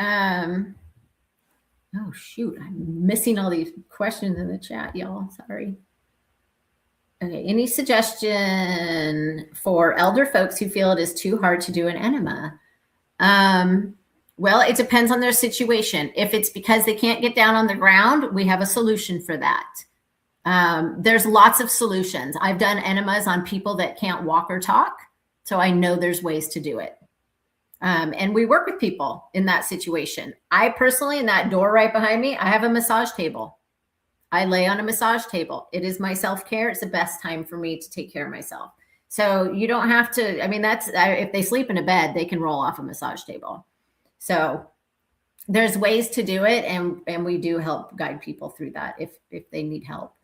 Oh shoot, I'm missing all these questions in the chat, y'all. Sorry. Okay, any suggestion for elder folks who feel it is too hard to do an enema? Well, it depends on their situation. If it's because they can't get down on the ground, we have a solution for that. There's lots of solutions. I've done enemas on people that can't walk or talk, so I know there's ways to do it. And we work with people in that situation. I personally, in that door right behind me, I have a massage table. I lay on a massage table. It is my self-care. It's the best time for me to take care of myself. So you don't have to, I mean, if they sleep in a bed, they can roll off a massage table. So there's ways to do it. And we do help guide people through that if they need help.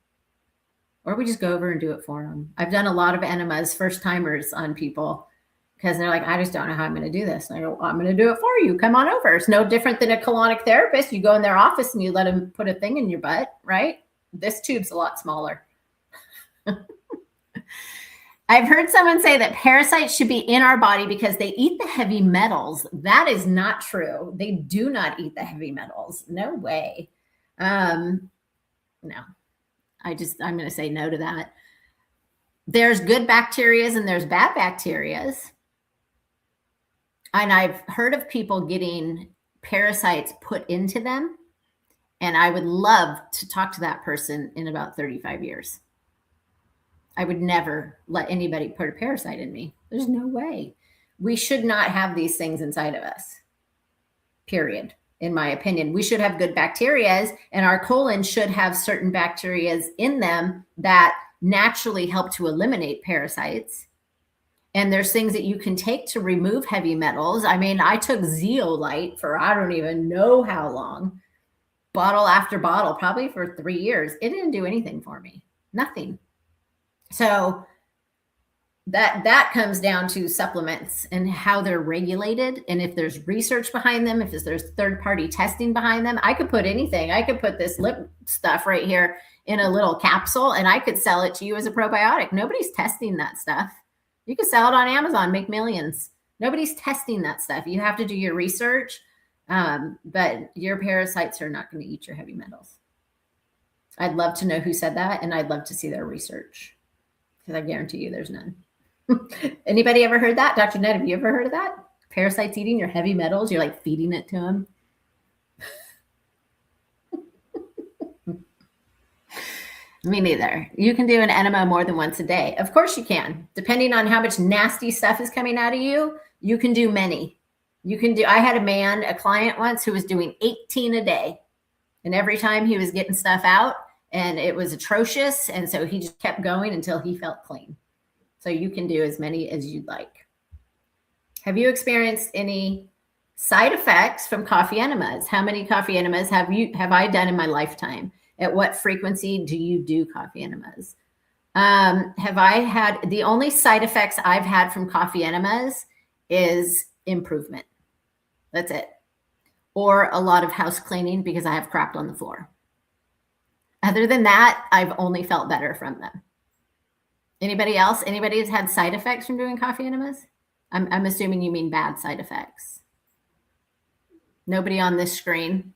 Or we just go over and do it for them. I've done a lot of enemas, first timers on people, because they're like, I just don't know how I'm going to do this. And I go, I'm going to do it for you. Come on over. It's no different than a colonic therapist. You go in their office and you let them put a thing in your butt, right? This tube's a lot smaller. I've heard someone say that parasites should be in our body because they eat the heavy metals. That is not true. They do not eat the heavy metals. No way. No, I'm going to say no to that. There's good bacteria and there's bad bacteria. And I've heard of people getting parasites put into them. And I would love to talk to that person in about 35 years. I would never let anybody put a parasite in me. There's no way. We should not have these things inside of us, period. In my opinion, we should have good bacteria, and our colon should have certain bacteria in them that naturally help to eliminate parasites. And there's things that you can take to remove heavy metals. I mean, I took zeolite for I don't even know how long, bottle after bottle, probably for 3 years. It didn't do anything for me, nothing. So that comes down to supplements and how they're regulated. And if there's research behind them, if there's third-party testing behind them, I could put anything. I could put this lip stuff right here in a little capsule and I could sell it to you as a probiotic. Nobody's testing that stuff. You can sell it on Amazon, make millions. Nobody's testing that stuff. You have to do your research, but your parasites are not going to eat your heavy metals. I'd love to know who said that, and I'd love to see their research, because I guarantee you there's none. Anybody ever heard that? Dr. Ned, have you ever heard of that? Parasites eating your heavy metals? You're like feeding it to them. Me neither. You can do an enema more than once a day. Of course you can. Depending on how much nasty stuff is coming out of you, you can do many. I had a client once who was doing 18 a day. And every time he was getting stuff out and it was atrocious. And so he just kept going until he felt clean. So you can do as many as you'd like. Have you experienced any side effects from coffee enemas? How many coffee enemas have I done in my lifetime? At what frequency do you do coffee enemas? Have I had, the only side effects I've had from coffee enemas is improvement. That's it. Or a lot of house cleaning because I have crapped on the floor. Other than that, I've only felt better from them. Anybody else? Anybody has had side effects from doing coffee enemas? I'm assuming you mean bad side effects. Nobody on this screen.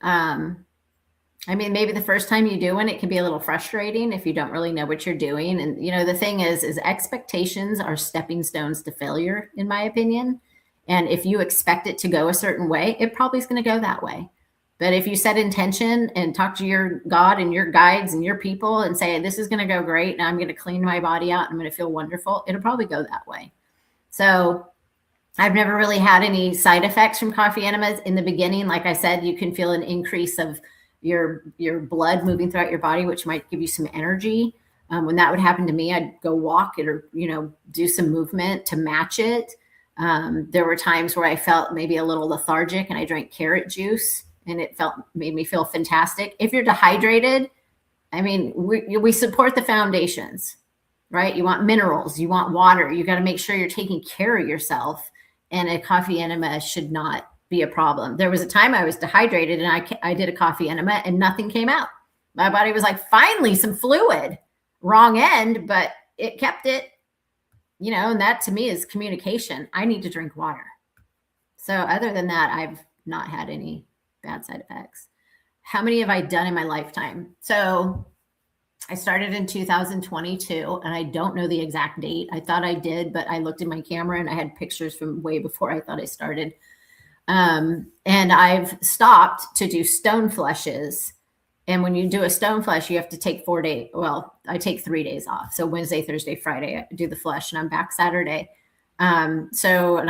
I mean, maybe the first time you do one, it can be a little frustrating if you don't really know what you're doing. And, you know, the thing is expectations are stepping stones to failure, in my opinion. And if you expect it to go a certain way, it probably is going to go that way. But if you set intention and talk to your God and your guides and your people and say, this is going to go great, and I'm going to clean my body out, and I'm going to feel wonderful, it'll probably go that way. So I've never really had any side effects from coffee enemas. In the beginning, like I said, you can feel an increase of your blood moving throughout your body, which might give you some energy. When that would happen to me, I'd go walk it or, you know, do some movement to match it. There were times where I felt maybe a little lethargic and I drank carrot juice and it made me feel fantastic. If you're dehydrated, I mean, we support the foundations, right? You want minerals, you want water, you got to make sure you're taking care of yourself, and a coffee enema should not be a problem. There was a time I was dehydrated and I did a coffee enema and nothing came out. My body was like, finally some fluid. Wrong end, but it kept it, you know, and that to me is communication. I need to drink water. So other than that, I've not had any bad side effects. How many have I done in my lifetime? So I started in 2022 and I don't know the exact date. I thought I did, but I looked at my camera and I had pictures from way before I thought I started. And I've stopped to do stone flushes. And when you do a stone flush, you have to take 4 days. Well, I take 3 days off. So Wednesday, Thursday, Friday, I do the flush and I'm back Saturday. And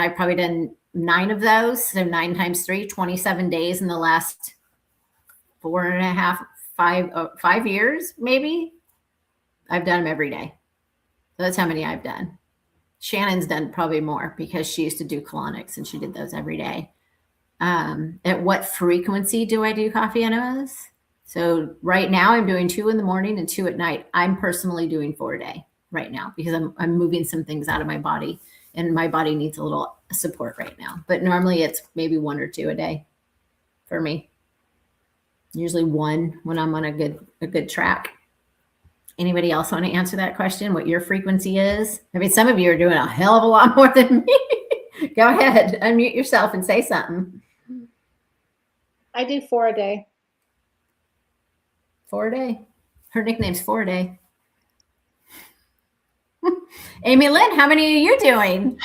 I've probably done 9 of those. So 9 times 3, 27 days in the last 5 years, maybe. I've done them every day. So that's how many I've done. Shannon's done probably more because she used to do colonics and she did those every day. At what frequency do I do coffee enemas? So right now I'm doing 2 in the morning and 2 at night. I'm personally doing 4 a day right now because I'm moving some things out of my body and my body needs a little support right now. But normally it's maybe 1 or 2 a day for me. Usually 1 when I'm on a good track. Anybody else want to answer that question? What your frequency is? I mean, some of you are doing a hell of a lot more than me. Go ahead, unmute yourself and say something. I do 4 a day. 4 a day. Her nickname's 4 a day. Amy Lynn, how many are you doing?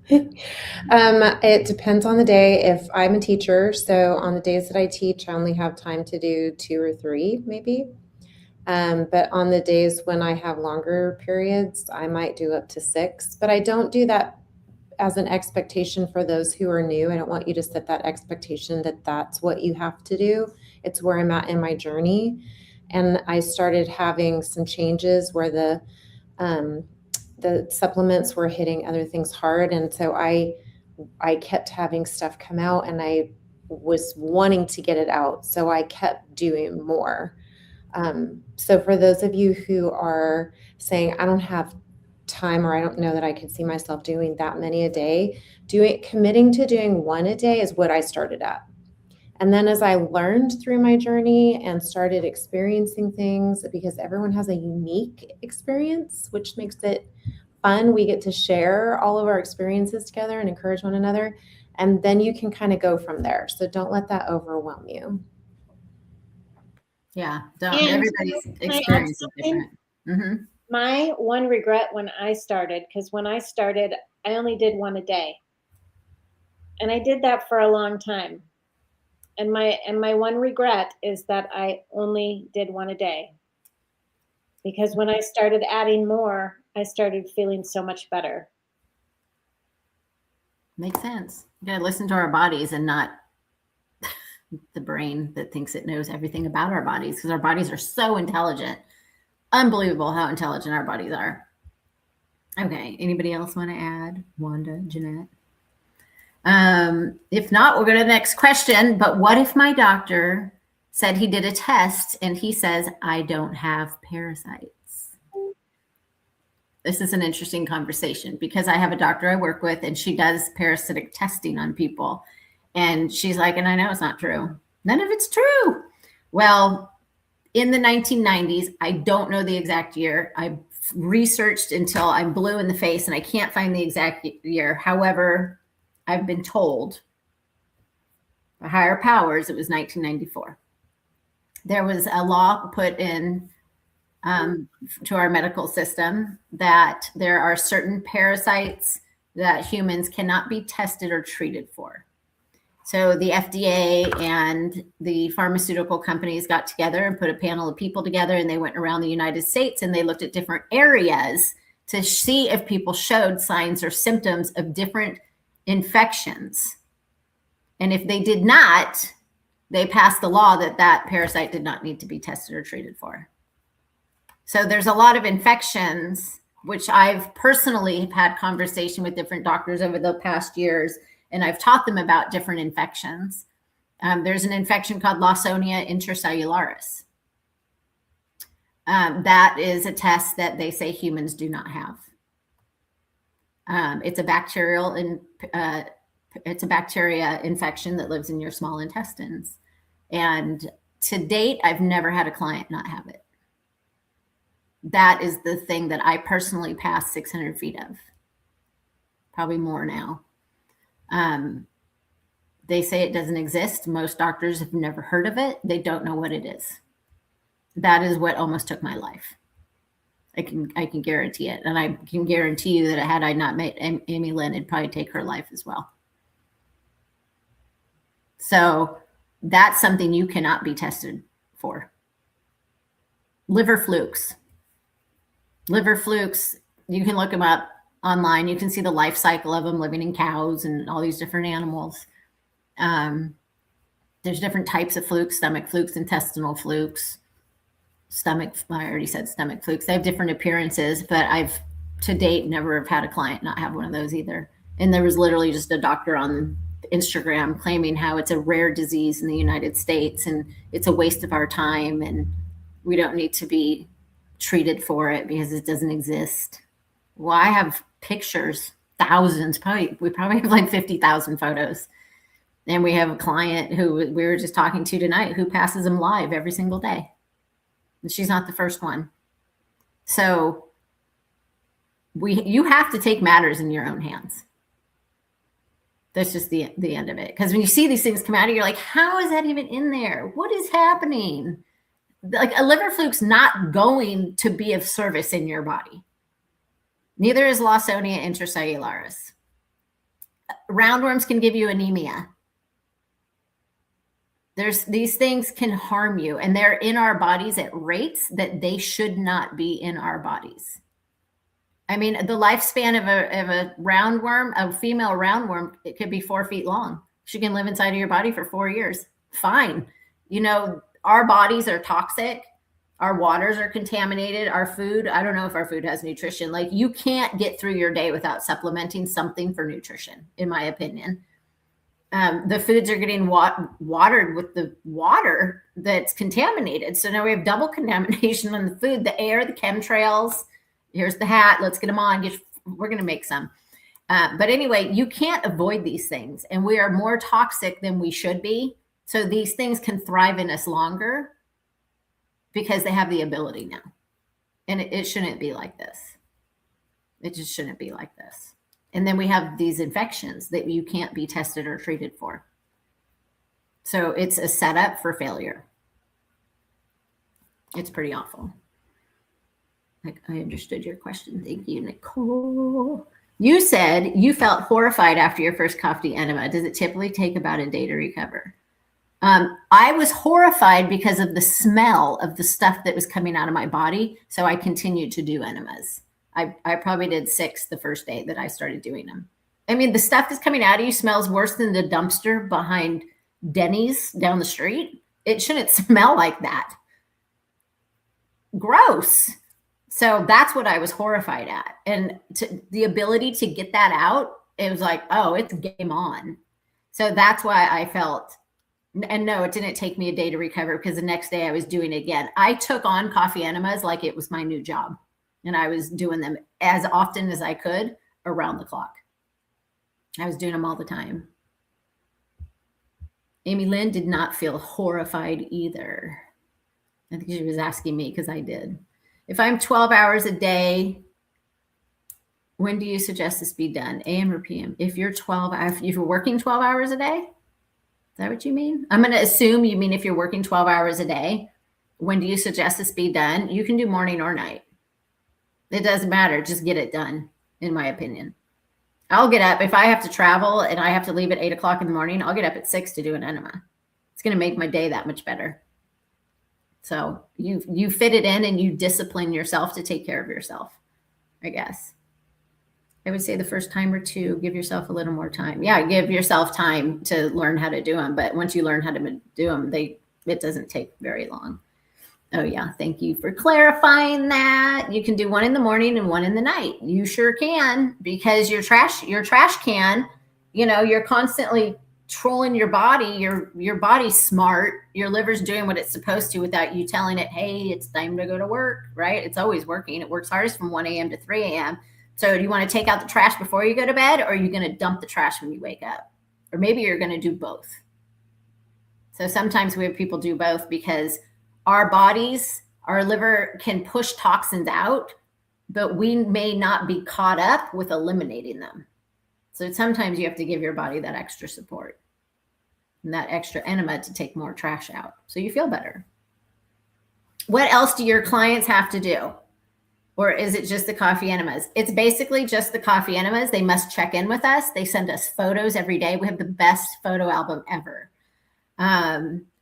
It depends on the day. If I'm a teacher, so on the days that I teach, I only have time to do 2 or 3, maybe. But on the days when I have longer periods, I might do up to 6. But I don't do that as an expectation for those who are new. I don't want you to set that expectation that that's what you have to do. It's where I'm at in my journey. And I started having some changes where the supplements were hitting other things hard. And so I kept having stuff come out and I was wanting to get it out. So I kept doing more. So for those of you who are saying, I don't have time or I don't know that I can see myself doing that many a day, committing to doing 1 a day is what I started at. And then as I learned through my journey and started experiencing things, because everyone has a unique experience, which makes it fun. We get to share all of our experiences together and encourage one another. And then you can kind of go from there. So don't let that overwhelm you. Yeah, everybody's experience is different. Mm-hmm. My one regret when I started, because when I started, I only did 1 a day. And I did that for a long time. And my one regret is that I only did 1 a day. Because when I started adding more, I started feeling so much better. Makes sense. You gotta listen to our bodies and not the brain that thinks it knows everything about our bodies, because our bodies are so intelligent. Unbelievable how intelligent our bodies are. Okay, anybody else want to add? Wanda, Jeanette? If not, we'll go to the next question. But what if my doctor said he did a test and he says I don't have parasites? This is an interesting conversation because I have a doctor I work with and she does parasitic testing on people. And she's like, and I know it's not true. None of it's true. Well, in the 1990s, I don't know the exact year. I researched until I'm blue in the face and I can't find the exact year. However, I've been told by higher powers, it was 1994. There was a law put in to our medical system that there are certain parasites that humans cannot be tested or treated for. So the FDA and the pharmaceutical companies got together and put a panel of people together, and they went around the United States and they looked at different areas to see if people showed signs or symptoms of different infections. And if they did not, they passed the law that that parasite did not need to be tested or treated for. So there's a lot of infections, which I've personally had conversation with different doctors over the past years, and I've taught them about different infections. There's an infection called Lawsonia intercellularis. That is a test that they say humans do not have. It's a bacteria infection that lives in your small intestines. And to date, I've never had a client not have it. That is the thing that I personally passed 600 feet of, probably more now. They say it doesn't exist. Most doctors have never heard of it. They don't know what it is. That is what almost took my life. I can guarantee it. And I can guarantee you that had I not met Amy Lynn, it'd probably take her life as well. So that's something you cannot be tested for. Liver flukes. Liver flukes, you can look them up online. You can see the life cycle of them living in cows and all these different animals. There's different types of flukes, stomach flukes, intestinal flukes, I already said stomach flukes. They have different appearances, but I've to date never have had a client not have one of those either. And there was literally just a doctor on Instagram claiming how it's a rare disease in the United States and it's a waste of our time and we don't need to be treated for it because it doesn't exist. Well, I have pictures, thousands, we probably have like 50,000 photos. And we have a client who we were just talking to tonight who passes them live every single day. And she's not the first one. So you have to take matters in your own hands. That's just the end of it. Because when you see these things come out, you're like, how is that even in there? What is happening? Like a liver fluke's not going to be of service in your body. Neither is Lawsonia intercellularis. Roundworms can give you anemia. These things can harm you, and they're in our bodies at rates that they should not be in our bodies. I mean, the lifespan of a roundworm, a female roundworm, it could be 4 feet long. She can live inside of your body for 4 years. Fine. You know, our bodies are toxic. Our waters are contaminated. Our food, I don't know if our food has nutrition. Like you can't get through your day without supplementing something for nutrition, in my opinion. The foods are getting watered with the water that's contaminated. So now we have double contamination on the food, the air, the chemtrails. Here's the hat. Let's get them on. We're going to make some. But anyway, you can't avoid these things. And we are more toxic than we should be. So these things can thrive in us longer because they have the ability now. And it shouldn't be like this. It just shouldn't be like this. And then we have these infections that you can't be tested or treated for. So it's a setup for failure. It's pretty awful. Like, I understood your question. Thank you, Nicole. You said you felt horrified after your first coffee enema. Does it typically take about a day to recover? I was horrified because of the smell of the stuff that was coming out of my body. So I continued to do enemas. I probably did 6 the first day that I started doing them. I mean, the stuff that's coming out of you smells worse than the dumpster behind Denny's down the street. It shouldn't smell like that. Gross. So that's what I was horrified at. And the ability to get that out, it was like, oh, it's game on. So that's why I felt, and no, it didn't take me a day to recover because the next day I was doing it again. I took on coffee enemas like it was my new job. And I was doing them as often as I could around the clock. I was doing them all the time. Amy Lynn did not feel horrified either. I think she was asking me because I did. If I'm 12 hours a day, when do you suggest this be done? AM or PM? If you're working 12 hours a day, is that what you mean? I'm going to assume you mean if you're working 12 hours a day, when do you suggest this be done? You can do morning or night. It doesn't matter. Just get it done, in my opinion. I'll get up. If I have to travel and I have to leave at 8 o'clock in the morning, I'll get up at 6 to do an enema. It's going to make my day that much better. So you fit it in and you discipline yourself to take care of yourself, I guess. I would say the first time or two, give yourself a little more time. Yeah, give yourself time to learn how to do them. But once you learn how to do them, it doesn't take very long. Oh, yeah. Thank you for clarifying that. You can do one in the morning and one in the night. You sure can, because your trash can, you're constantly trolling your body. Your body's smart. Your liver's doing what it's supposed to without you telling it, hey, it's time to go to work, right? It's always working. It works hardest from 1 a.m. to 3 a.m. So do you want to take out the trash before you go to bed, or are you going to dump the trash when you wake up? Or maybe you're going to do both. So sometimes we have people do both because our bodies, our liver can push toxins out, but we may not be caught up with eliminating them. So sometimes you have to give your body that extra support and that extra enema to take more trash out so you feel better. What else do your clients have to do? Or is it just the coffee enemas? It's basically just the coffee enemas. They must check in with us. They send us photos every day. We have the best photo album ever.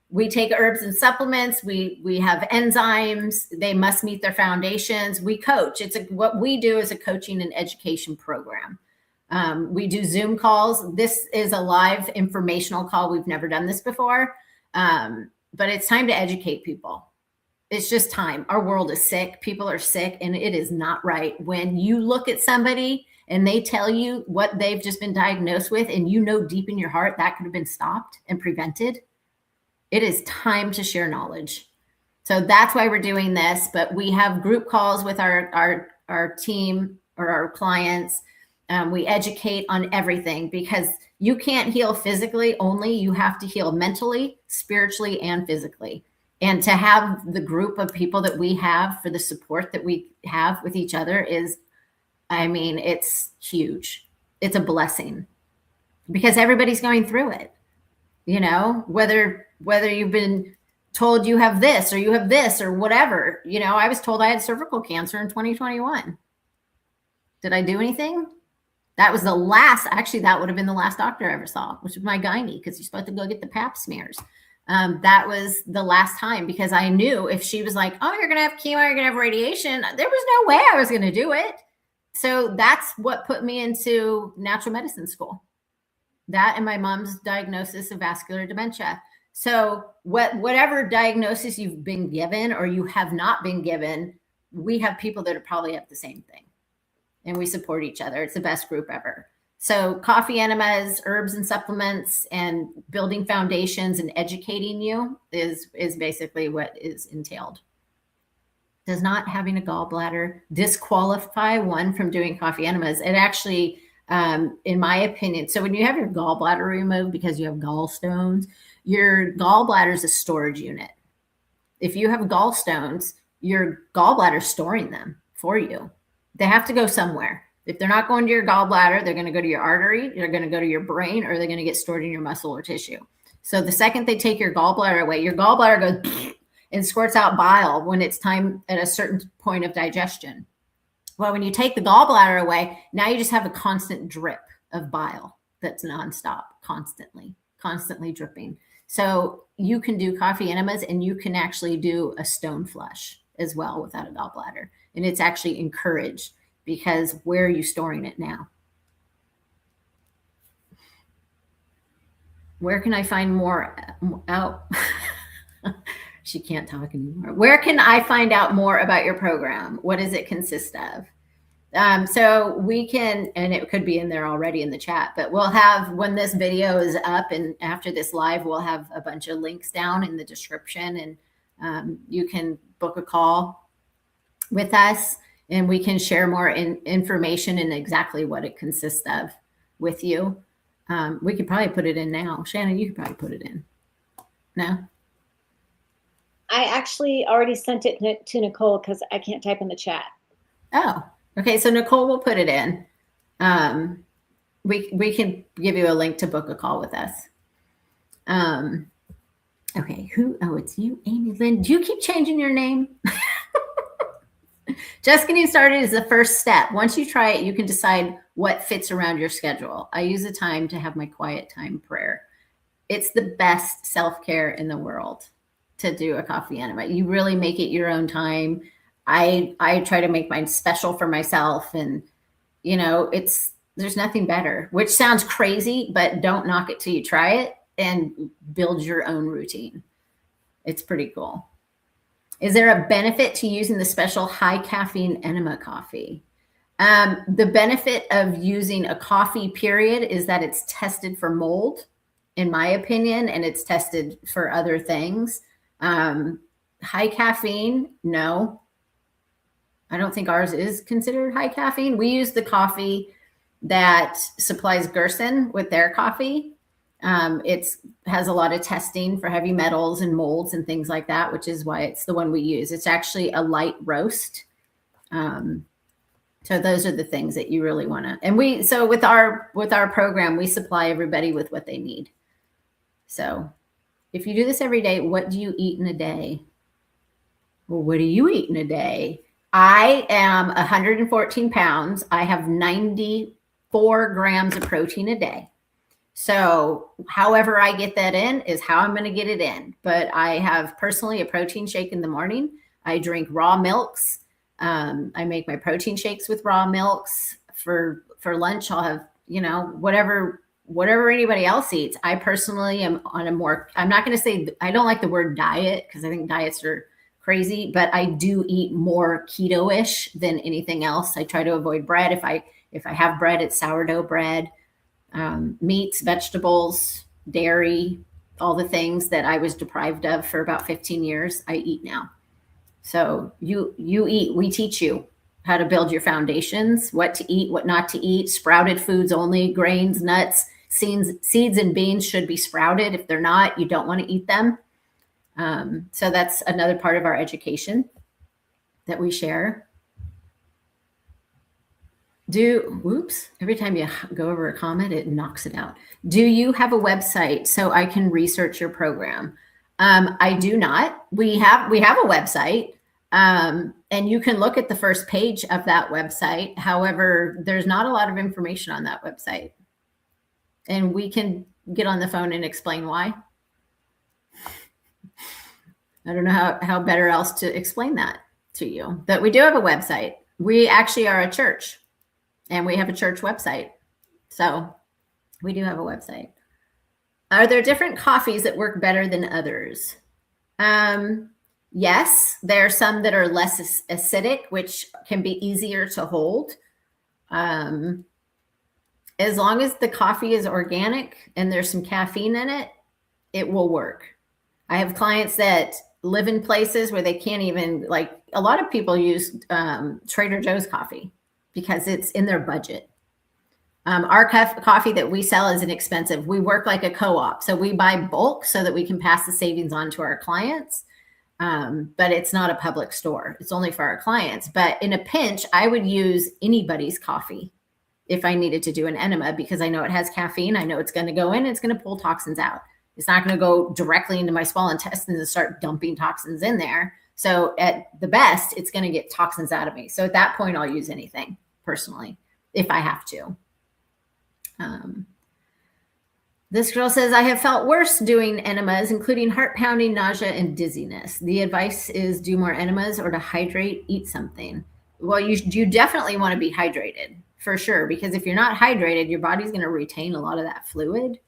We take herbs and supplements. We have enzymes. They must meet their foundations. We coach. What we do is a coaching and education program. We do Zoom calls. This is a live informational call. We've never done this before, but it's time to educate people. It's just time. Our world is sick. People are sick, and it is not right. When you look at somebody and they tell you what they've just been diagnosed with, and deep in your heart that could have been stopped and prevented, it is time to share knowledge. So that's why we're doing this. But we have group calls with our team or our clients. We educate on everything because you can't heal physically only. You have to heal mentally, spiritually, and physically. And to have the group of people that we have for the support that we have with each other is, it's huge. It's a blessing because everybody's going through it. Whether you've been told you have this or whatever, I was told I had cervical cancer in 2021. Did I do anything? That was that would have been the last doctor I ever saw, which was my gynae, because you're supposed to go get the pap smears. That was the last time, because I knew if she was like, oh, you're going to have chemo, you're going to have radiation, there was no way I was going to do it. So that's what put me into natural medicine school. That and my mom's diagnosis of vascular dementia. So whatever diagnosis you've been given or you have not been given, we have people that probably have the same thing. And we support each other. It's the best group ever. So coffee enemas, herbs and supplements, and building foundations and educating you is basically what is entailed. Does not having a gallbladder disqualify one from doing coffee enemas? It actually, in my opinion, so when you have your gallbladder removed because you have gallstones, your gallbladder is a storage unit. If you have gallstones, your gallbladder is storing them for you. They have to go somewhere. If they're not going to your gallbladder, they're going to go to your artery, they're going to go to your brain, or they're going to get stored in your muscle or tissue. So the second they take your gallbladder away, your gallbladder goes and squirts out bile when it's time at a certain point of digestion. Well, when you take the gallbladder away, now you just have a constant drip of bile that's nonstop, constantly dripping. So you can do coffee enemas and you can actually do a stone flush as well without a gallbladder. And it's actually encouraged, because where are you storing it now? Where can I find more out? She can't talk anymore. Where can I find out more about your program? What does it consist of? So we can, and it could be in there already in the chat, but we'll have, when this video is up and after this live, we'll have a bunch of links down in the description, and you can book a call with us and we can share more information and exactly what it consists of with you. We could probably put it in now. Shannon, you could probably put it in. No? I actually already sent it to Nicole because I can't type in the chat. Oh, okay. So Nicole will put it in. We can give you a link to book a call with us. Okay. Oh, it's you, Amy Lynn. Do you keep changing your name? Just getting started is the first step. Once you try it, you can decide what fits around your schedule. I use the time to have my quiet time prayer. It's the best self-care in the world to do a coffee enema. You really make it your own time. I try to make mine special for myself, and you know, there's nothing better, which sounds crazy, but don't knock it till you try it and build your own routine. It's pretty cool. Is there a benefit to using the special high caffeine enema coffee? The benefit of using a coffee period is that it's tested for mold, in my opinion, and it's tested for other things. High caffeine, no. I don't think ours is considered high caffeine. We use the coffee that supplies Gerson with their coffee. It has a lot of testing for heavy metals and molds and things like that, which is why it's the one we use. It's actually a light roast. So those are the things that you really want to, and so with our program, we supply everybody with what they need. So if you do this every day, what do you eat in a day? Well, what do you eat in a day? I am 114 pounds. I have 94 grams of protein a day. So however I get that in is how I'm going to get it in. But I have personally a protein shake in the morning. I drink raw milks. I make my protein shakes with raw milks. For lunch, I'll have, whatever anybody else eats. I personally am on a more, I'm not going to say, I don't like the word diet because I think diets are crazy, but I do eat more keto-ish than anything else. I try to avoid bread. If I have bread, it's sourdough bread. Meats, vegetables, dairy, all the things that I was deprived of for about 15 years, I eat now. So you eat, we teach you how to build your foundations, what to eat, what not to eat, sprouted foods only, grains, nuts, seeds and beans should be sprouted. If they're not, you don't want to eat them. So that's another part of our education that we share. Every time you go over a comment, it knocks it out. Do you have a website so I can research your program? I do not. We have a website, and you can look at the first page of that website. However, there's not a lot of information on that website, and we can get on the phone and explain why. I don't know how better else to explain that to you, but we do have a website. We actually are a church. And we have a church website. So we do have a website. Are there different coffees that work better than others? Yes, there are some that are less acidic, which can be easier to hold. As long as the coffee is organic and there's some caffeine in it, it will work. I have clients that live in places where they can't even, like a lot of people use Trader Joe's coffee, because it's in their budget. Our coffee that we sell is inexpensive. We work like a co-op. So we buy bulk so that we can pass the savings on to our clients. But it's not a public store. It's only for our clients. But in a pinch, I would use anybody's coffee if I needed to do an enema, because I know it has caffeine. I know it's going to go in. It's going to pull toxins out. It's not going to go directly into my small intestines and start dumping toxins in there. So at the best, it's going to get toxins out of me. So at that point, I'll use anything personally, if I have to. This girl says, I have felt worse doing enemas, including heart pounding, nausea, and dizziness. The advice is do more enemas or to hydrate, eat something. Well, you definitely want to be hydrated for sure, because if you're not hydrated, your body's going to retain a lot of that fluid.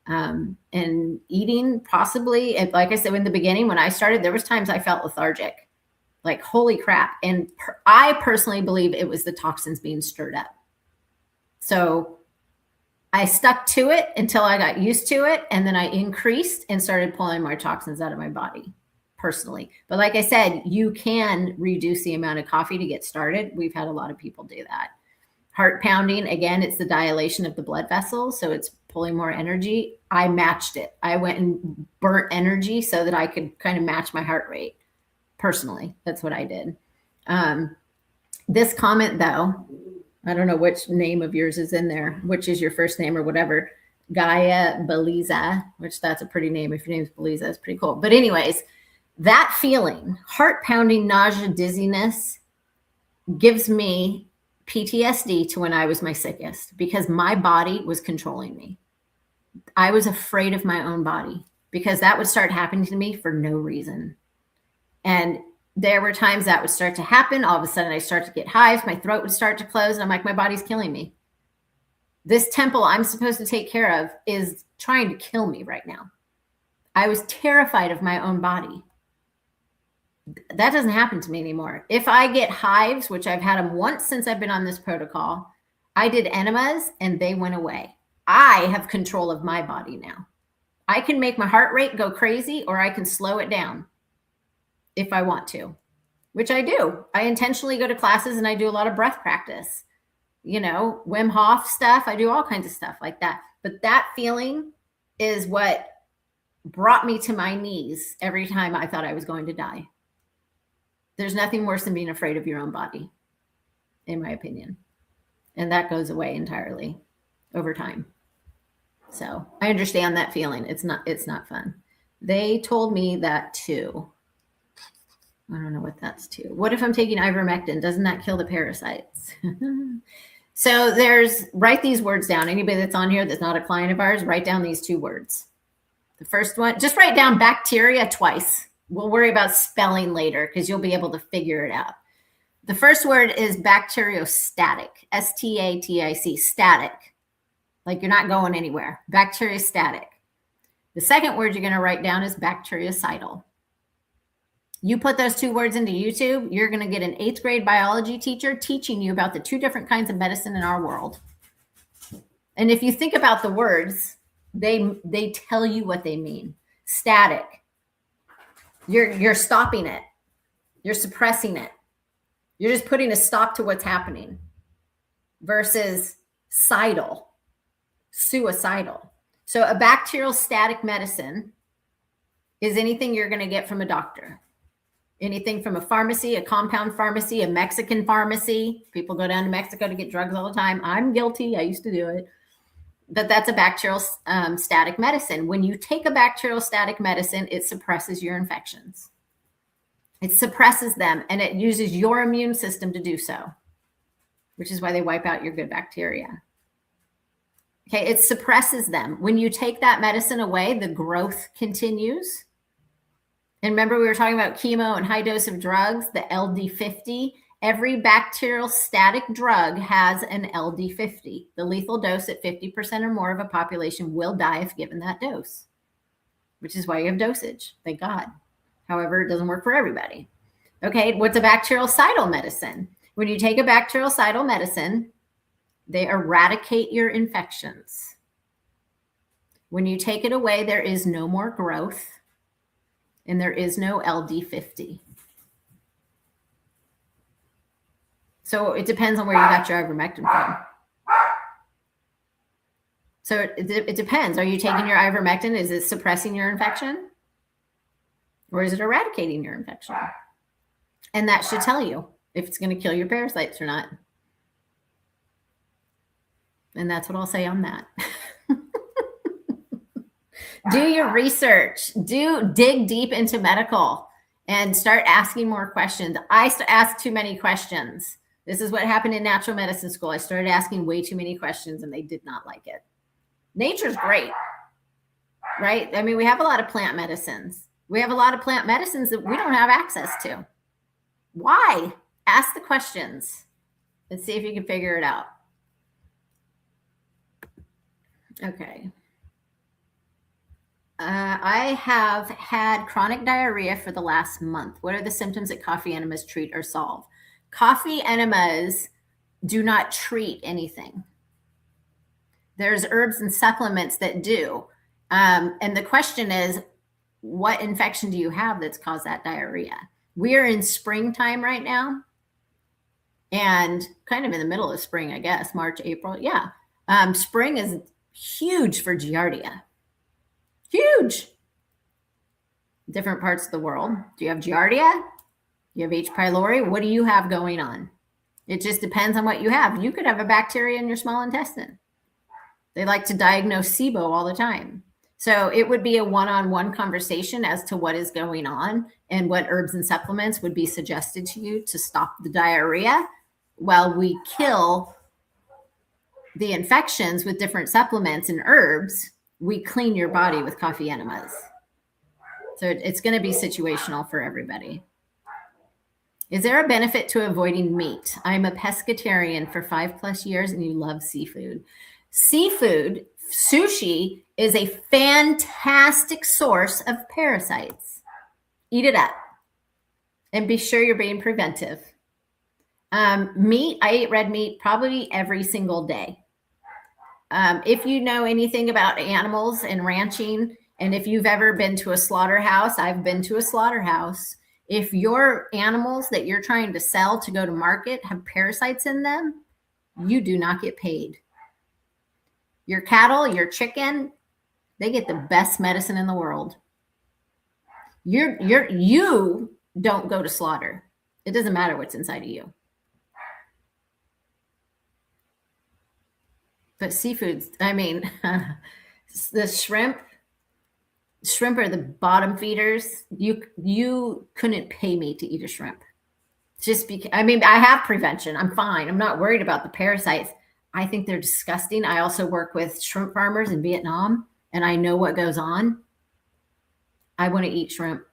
And eating possibly, and like I said, in the beginning, when I started, there was times I felt lethargic, like, holy crap. And I personally believe it was the toxins being stirred up. So I stuck to it until I got used to it. And then I increased and started pulling more toxins out of my body personally. But like I said, you can reduce the amount of coffee to get started. We've had a lot of people do that. Heart pounding, again, it's the dilation of the blood vessels. So it's pulling more energy. I matched it. I went and burnt energy so that I could kind of match my heart rate. Personally, that's what I did. This comment, though, I don't know which name of yours is in there, which is your first name or whatever. Gaia Beliza, which that's a pretty name. If your name's Beliza, that's pretty cool. But anyways, that feeling, heart pounding, nausea, dizziness, gives me PTSD to when I was my sickest, because my body was controlling me. I was afraid of my own body because that would start happening to me for no reason. And there were times that would start to happen. All of a sudden I start to get hives. My throat would start to close. And I'm like, my body's killing me. This temple I'm supposed to take care of is trying to kill me right now. I was terrified of my own body. That doesn't happen to me anymore. If I get hives, which I've had them once since I've been on this protocol, I did enemas and they went away. I have control of my body now. I can make my heart rate go crazy, or I can slow it down if I want to, which I do. I intentionally go to classes and I do a lot of breath practice, you know, Wim Hof stuff. I do all kinds of stuff like that. But that feeling is what brought me to my knees every time I thought I was going to die. There's nothing worse than being afraid of your own body, in my opinion. And that goes away entirely over time. So I understand that feeling. It's not fun. They told me that too. I don't know what that's too. What if I'm taking ivermectin? Doesn't that kill the parasites? So write these words down. Anybody that's on here that's not a client of ours, write down these 2 words. The first one, just write down bacteria twice. We'll worry about spelling later because you'll be able to figure it out. The first word is bacteriostatic, S-T-A-T-I-C, static. Like you're not going anywhere. Bacteriostatic. The second word you're going to write down is bactericidal. You put those 2 words into YouTube, you're going to get an 8th grade biology teacher teaching you about the 2 different kinds of medicine in our world. And if you think about the words, they tell you what they mean. Static. You're stopping it. You're suppressing it. You're just putting a stop to what's happening. Versus cidal, suicidal. So a bacterial static medicine is anything you're going to get from a doctor. Anything from a pharmacy, a compound pharmacy, a Mexican pharmacy. People go down to Mexico to get drugs all the time. I'm guilty. I used to do it. But that's a bacterial static medicine. When you take a bacterial static medicine, it suppresses your infections. It suppresses them, and it uses your immune system to do so, which is why they wipe out your good bacteria. Okay, it suppresses them. When you take that medicine away, the growth continues. And remember, we were talking about chemo and high dose of drugs, the LD50. Every bacterial static drug has an LD50. The lethal dose at 50% or more of a population will die if given that dose, which is why you have dosage. Thank God. However, it doesn't work for everybody. Okay, what's a bactericidal medicine? When you take a bactericidal medicine, they eradicate your infections. When you take it away, there is no more growth. And there is no LD50. So it depends on where you got your ivermectin from. So it depends. Are you taking your ivermectin? Is it suppressing your infection? Or is it eradicating your infection? And that should tell you if it's going to kill your parasites or not. And that's what I'll say on that. Do your research. Dig deep into medical and start asking more questions. I asked too many questions. This is what happened in natural medicine school. I started asking way too many questions and they did not like it. Nature's great, right? I mean, we have a lot of plant medicines. We have a lot of plant medicines that we don't have access to. Why? Ask the questions and see if you can figure it out. Okay. I have had chronic diarrhea for the last month. What are the symptoms that coffee enemas treat or solve? Coffee enemas do not treat anything. There's herbs and supplements that do. And the question is, what infection do you have that's caused that diarrhea? We are in springtime right now and kind of in the middle of spring, I guess, March, April. Yeah. Spring is huge for Giardia. Huge. Different parts of the world. Do you have Giardia? You have H. pylori? What do you have going on? It just depends on what you have. You could have a bacteria in your small intestine. They like to diagnose SIBO all the time. So it would be a one-on-one conversation as to what is going on and what herbs and supplements would be suggested to you to stop the diarrhea while we kill the infections with different supplements and herbs. We clean your body with coffee enemas. So it's going to be situational for everybody. Is there a benefit to avoiding meat? I'm a pescatarian for 5+ years and you love seafood. Seafood, sushi, is a fantastic source of parasites. Eat it up and be sure you're being preventive. Meat, I eat red meat probably every single day. If you know anything about animals and ranching, and if you've ever been to a slaughterhouse, I've been to a slaughterhouse. If your animals that you're trying to sell to go to market have parasites in them, you do not get paid. Your cattle, your chicken, they get the best medicine in the world. You don't go to slaughter. It doesn't matter what's inside of you. But seafoods, I mean, the shrimp are the bottom feeders. You couldn't pay me to eat a shrimp. Just because, I mean, I have prevention. I'm fine. I'm not worried about the parasites. I think they're disgusting. I also work with shrimp farmers in Vietnam, and I know what goes on. I want to eat shrimp.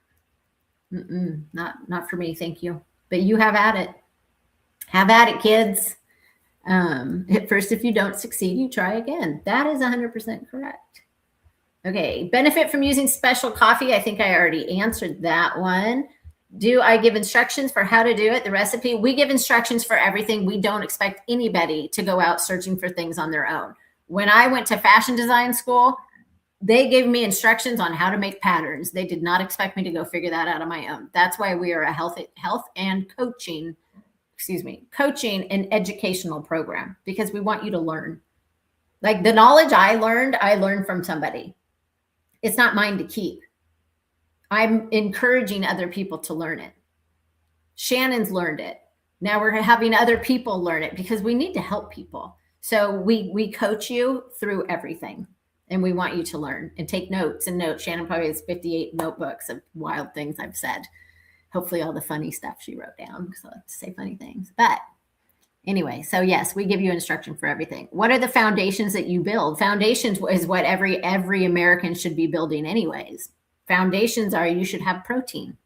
Not for me, thank you. But you have at it. Have at it, kids. At first, if you don't succeed, you try again. That is 100% correct. Okay, benefit from using special coffee. I think I already answered that one. Do I give instructions for how to do it? The recipe? We give instructions for everything. We don't expect anybody to go out searching for things on their own. When I went to fashion design school, they gave me instructions on how to make patterns. They did not expect me to go figure that out on my own. That's why we are a health and coaching and educational program, because we want you to learn. Like the knowledge I learned from somebody. It's not mine to keep. I'm encouraging other people to learn it. Shannon's learned it. Now we're having other people learn it because we need to help people. So we coach you through everything, and we want you to learn and take notes and notes. Shannon probably has 58 notebooks of wild things I've said. Hopefully all the funny stuff she wrote down, because I like to say funny things. But anyway, so yes, we give you instruction for everything. What are the foundations that you build? Foundations is what every American should be building anyways. Foundations are, you should have protein.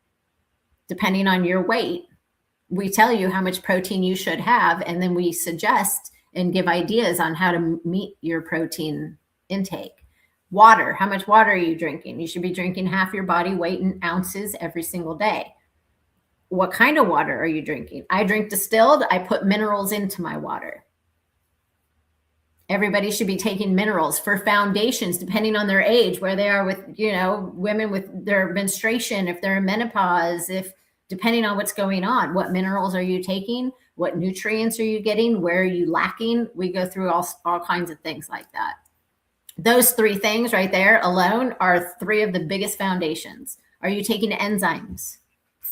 Depending on your weight, we tell you how much protein you should have, and then we suggest and give ideas on how to meet your protein intake. Water, how much water are you drinking? You should be drinking half your body weight in ounces every single day. What kind of water are you drinking? I drink distilled. I put minerals into my water. Everybody should be taking minerals for foundations, depending on their age, where they are with, women with their menstruation, if they're in menopause, depending on what's going on, what minerals are you taking? What nutrients are you getting? Where are you lacking? We go through all kinds of things like that. Those 3 things right there alone are 3 of the biggest foundations. Are you taking enzymes?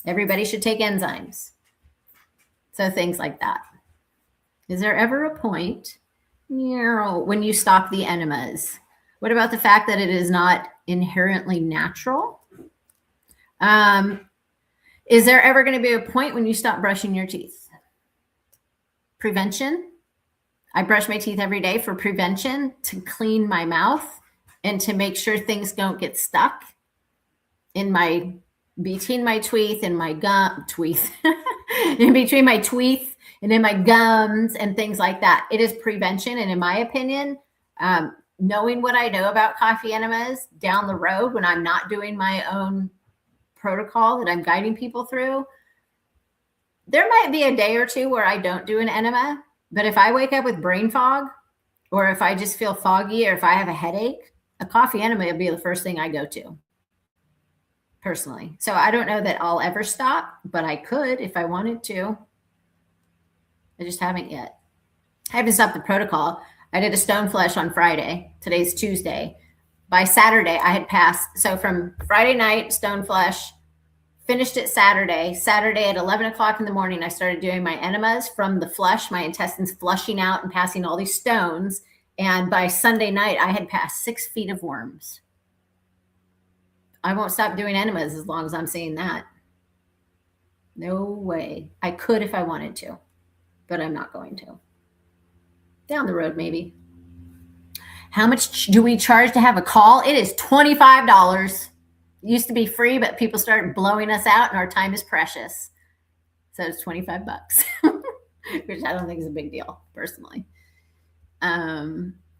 Everybody should take enzymes. So things like that. Is there ever a point when you stop the enemas? What about the fact that it is not inherently natural? Is there ever going to be a point when you stop brushing your teeth? Prevention. I brush my teeth every day for prevention, to clean my mouth and to make sure things don't get stuck in between my teeth and my in between my teeth and in my gums and things like that. It is prevention. And in my opinion, knowing what I know about coffee enemas down the road when I'm not doing my own protocol that I'm guiding people through, there might be a day or two where I don't do an enema. But if I wake up with brain fog, or if I just feel foggy, or if I have a headache, a coffee enema will be the first thing I go to, personally. So I don't know that I'll ever stop, but I could if I wanted to. I just haven't yet. I haven't stopped the protocol. I did a stone flesh on Friday. Today's Tuesday. By Saturday, I had passed. So from Friday night, stone flesh, finished it Saturday. Saturday at 11 o'clock in the morning, I started doing my enemas from the flush, my intestines flushing out and passing all these stones. And by Sunday night, I had passed 6 feet of worms. I won't stop doing enemas as long as I'm seeing that. No way. I could if I wanted to, but I'm not going to. Down the road, maybe. How much do we charge to have a call? It is $25. It used to be free, but people started blowing us out and our time is precious. So it's $25, which I don't think is a big deal personally.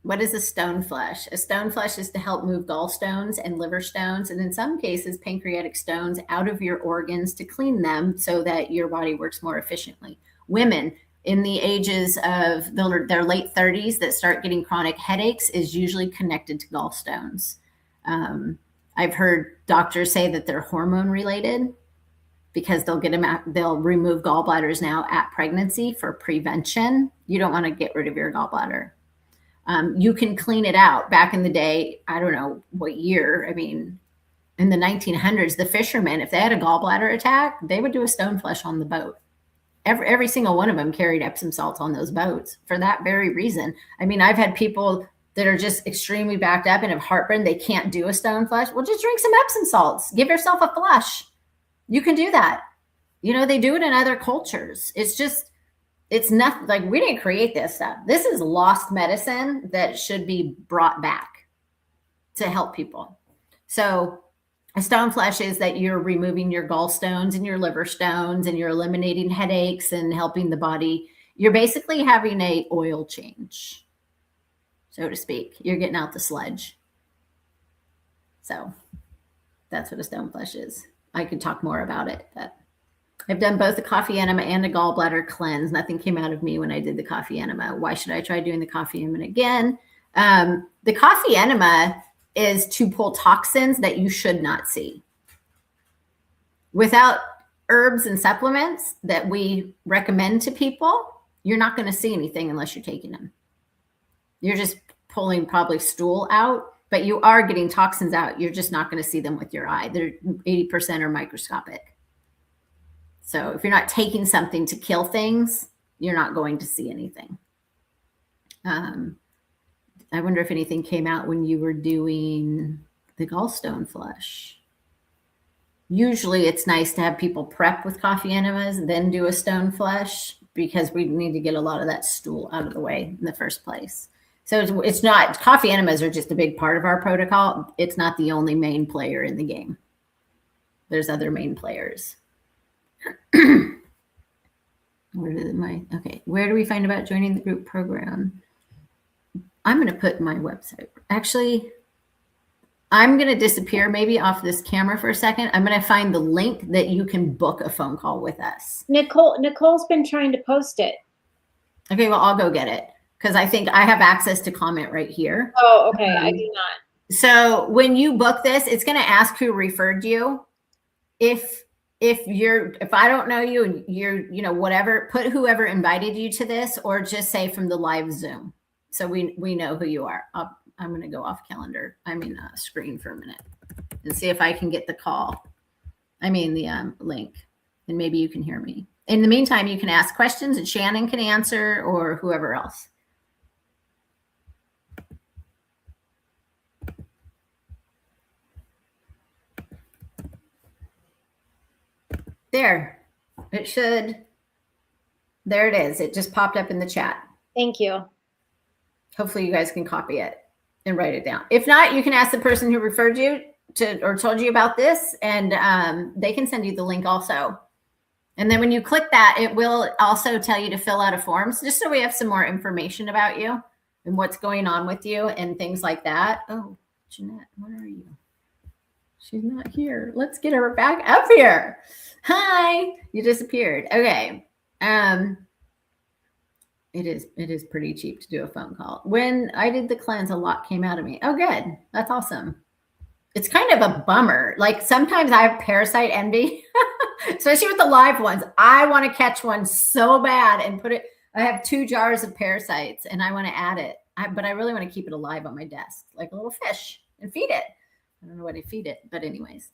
What is a stone flesh? A stone flesh is to help move gallstones and liver stones, and in some cases, pancreatic stones out of your organs to clean them so that your body works more efficiently. Women in the ages of their late 30s that start getting chronic headaches is usually connected to gallstones. I've heard doctors say that they're hormone related because they'll remove gallbladders now at pregnancy for prevention. You don't want to get rid of your gallbladder. You can clean it out. Back in the day, I don't know what year, I mean, in the 1900s, the fishermen, if they had a gallbladder attack, they would do a stone flesh on the boat. Every single one of them carried Epsom salts on those boats for that very reason. I mean, I've had people that are just extremely backed up and have heartburn. They can't do a stone flush. Well, just drink some Epsom salts. Give yourself a flush. You can do that. You know, they do it in other cultures. It's nothing, like, we didn't create this stuff. This is lost medicine that should be brought back to help people. So a stone flesh is that you're removing your gallstones and your liver stones and you're eliminating headaches and helping the body. You're basically having a oil change, so to speak. You're getting out the sludge. So that's what a stone flesh is. I could talk more about it, but I've done both the coffee enema and a gallbladder cleanse. Nothing came out of me when I did the coffee enema. Why should I try doing the coffee enema again? The coffee enema is to pull toxins that you should not see. Without herbs and supplements that we recommend to people, you're not going to see anything unless you're taking them. You're just pulling probably stool out, but you are getting toxins out. You're just not going to see them with your eye. They're 80% are microscopic. So if you're not taking something to kill things, you're not going to see anything. I wonder if anything came out when you were doing the gallstone flush. Usually it's nice to have people prep with coffee enemas, then do a stone flush, because we need to get a lot of that stool out of the way in the first place. So it's not, coffee enemas are just a big part of our protocol. It's not the only main player in the game. There's other main players. Where do we find about joining the group program? I'm going to put my website. Actually, I'm going to disappear maybe off this camera for a second. I'm going to find the link that you can book a phone call with us. Nicole's been trying to post it. Okay, well, I'll go get it because I think I have access to comment right here. Oh, okay. I do not. So when you book this, it's going to ask who referred you. If I don't know you and you're, whatever, put whoever invited you to this, or just say from the live Zoom. So we know who you are. I'm going to go off screen for a minute and see if I can get the the link, and maybe you can hear me. In the meantime, you can ask questions and Shannon can answer, or whoever else. There it is. It just popped up in the chat. Thank you. Hopefully you guys can copy it and write it down. If not, you can ask the person who referred you to or told you about this, and they can send you the link also. And then when you click that, it will also tell you to fill out a form, just so we have some more information about you. and what's going on with you and things like that. Oh, Jeanette, where are you? She's not here. Let's get her back up here. Hi, you disappeared. Okay. It is pretty cheap to do a phone call. When I did the cleanse, a lot came out of me. Oh, good. That's awesome. It's kind of a bummer. Like sometimes I have parasite envy, especially with the live ones. I want to catch one so bad and put it. I have 2 jars of parasites and I want to add it, but I really want to keep it alive on my desk, like a little fish, and feed it. I don't know what to feed it, but anyways.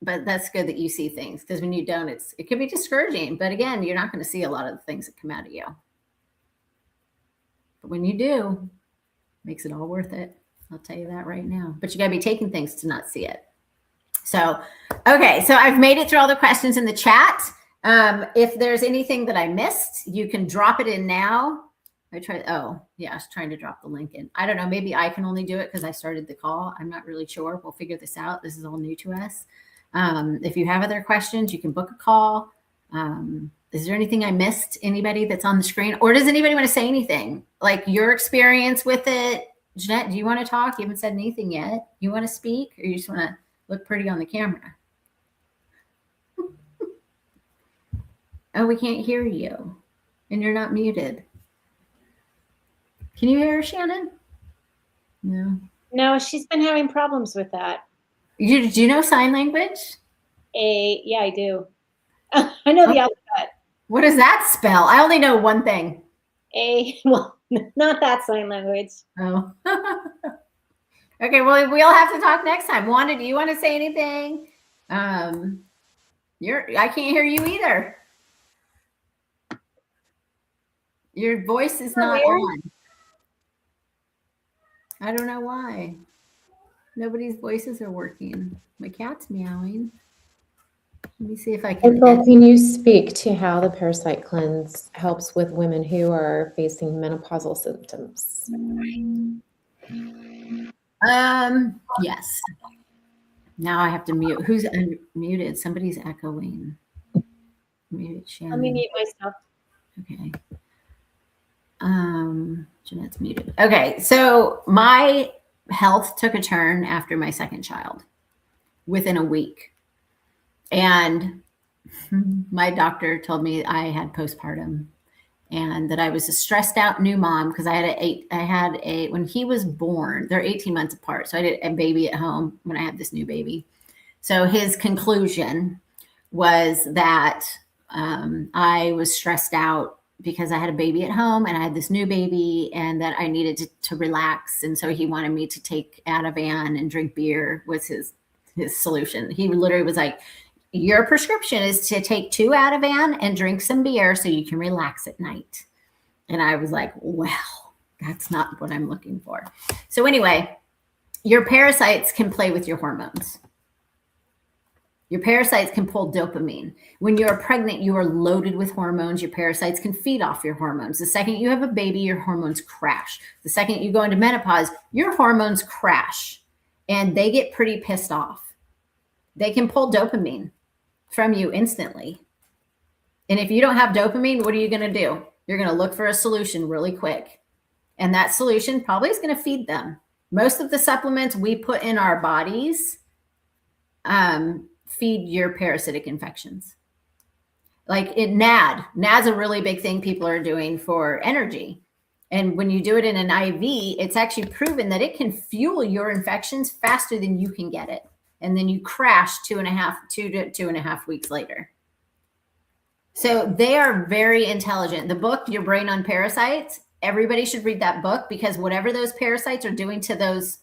But that's good that you see things, because when you don't, it can be discouraging. But again, you're not going to see a lot of the things that come out of you. But when you do, it makes it all worth it. I'll tell you that right now. But you got to be taking things to not see it. So, okay. So I've made it through all the questions in the chat. If there's anything that I missed, you can drop it in now. I was trying to drop the link in. I don't know. Maybe I can only do it because I started the call. I'm not really sure. We'll figure this out. This is all new to us. If you have other questions, you can book a call. Is there anything I missed? Anybody that's on the screen? Or does anybody want to say anything? Like your experience with it? Jeanette, do you want to talk? You haven't said anything yet. You want to speak, or you just want to look pretty on the camera? Oh, we can't hear you. And you're not muted. Can you hear her, Shannon? No. No, she's been having problems with that. Do you know sign language? Yeah, I do. I know the alphabet. What does that spell? I only know one thing. Well, not that sign language. Oh. Okay, well, we'll have to talk next time. Wanda, do you want to say anything? I can't hear you either. Your voice is not on. I don't know why. Nobody's voices are working. My cat's meowing. Let me see if I can. April, can you speak to how the parasite cleanse helps with women who are facing menopausal symptoms? Yes. Now I have to mute. Who's unmuted? Somebody's echoing. Mute Shannon. Let me mute myself. Okay. Jeanette's muted. Okay, so my health took a turn after my second child within a week. And my doctor told me I had postpartum and that I was a stressed out new mom because when he was born, they're 18 months apart. So I did a baby at home when I had this new baby. So his conclusion was that I was stressed out because I had a baby at home and I had this new baby and that I needed to relax. And so he wanted me to take Ativan and drink beer was his solution. He literally was like, your prescription is to take 2 Ativan and drink some beer so you can relax at night. And I was like, well, that's not what I'm looking for. So anyway, your parasites can play with your hormones. Your parasites can pull dopamine. When you're pregnant, you are loaded with hormones. Your parasites can feed off your hormones. The second you have a baby, your hormones crash. The second you go into menopause, your hormones crash and they get pretty pissed off. They can pull dopamine from you instantly. And if you don't have dopamine, what are you going to do? You're going to look for a solution really quick. And that solution probably is going to feed them. Most of the supplements we put in our bodies feed your parasitic infections. Like NAD's a really big thing people are doing for energy. And when you do it in an IV, it's actually proven that it can fuel your infections faster than you can get it. And then you crash 2 to 2.5 weeks later. So they are very intelligent. The book, Your Brain on Parasites, everybody should read that book because whatever those parasites are doing to those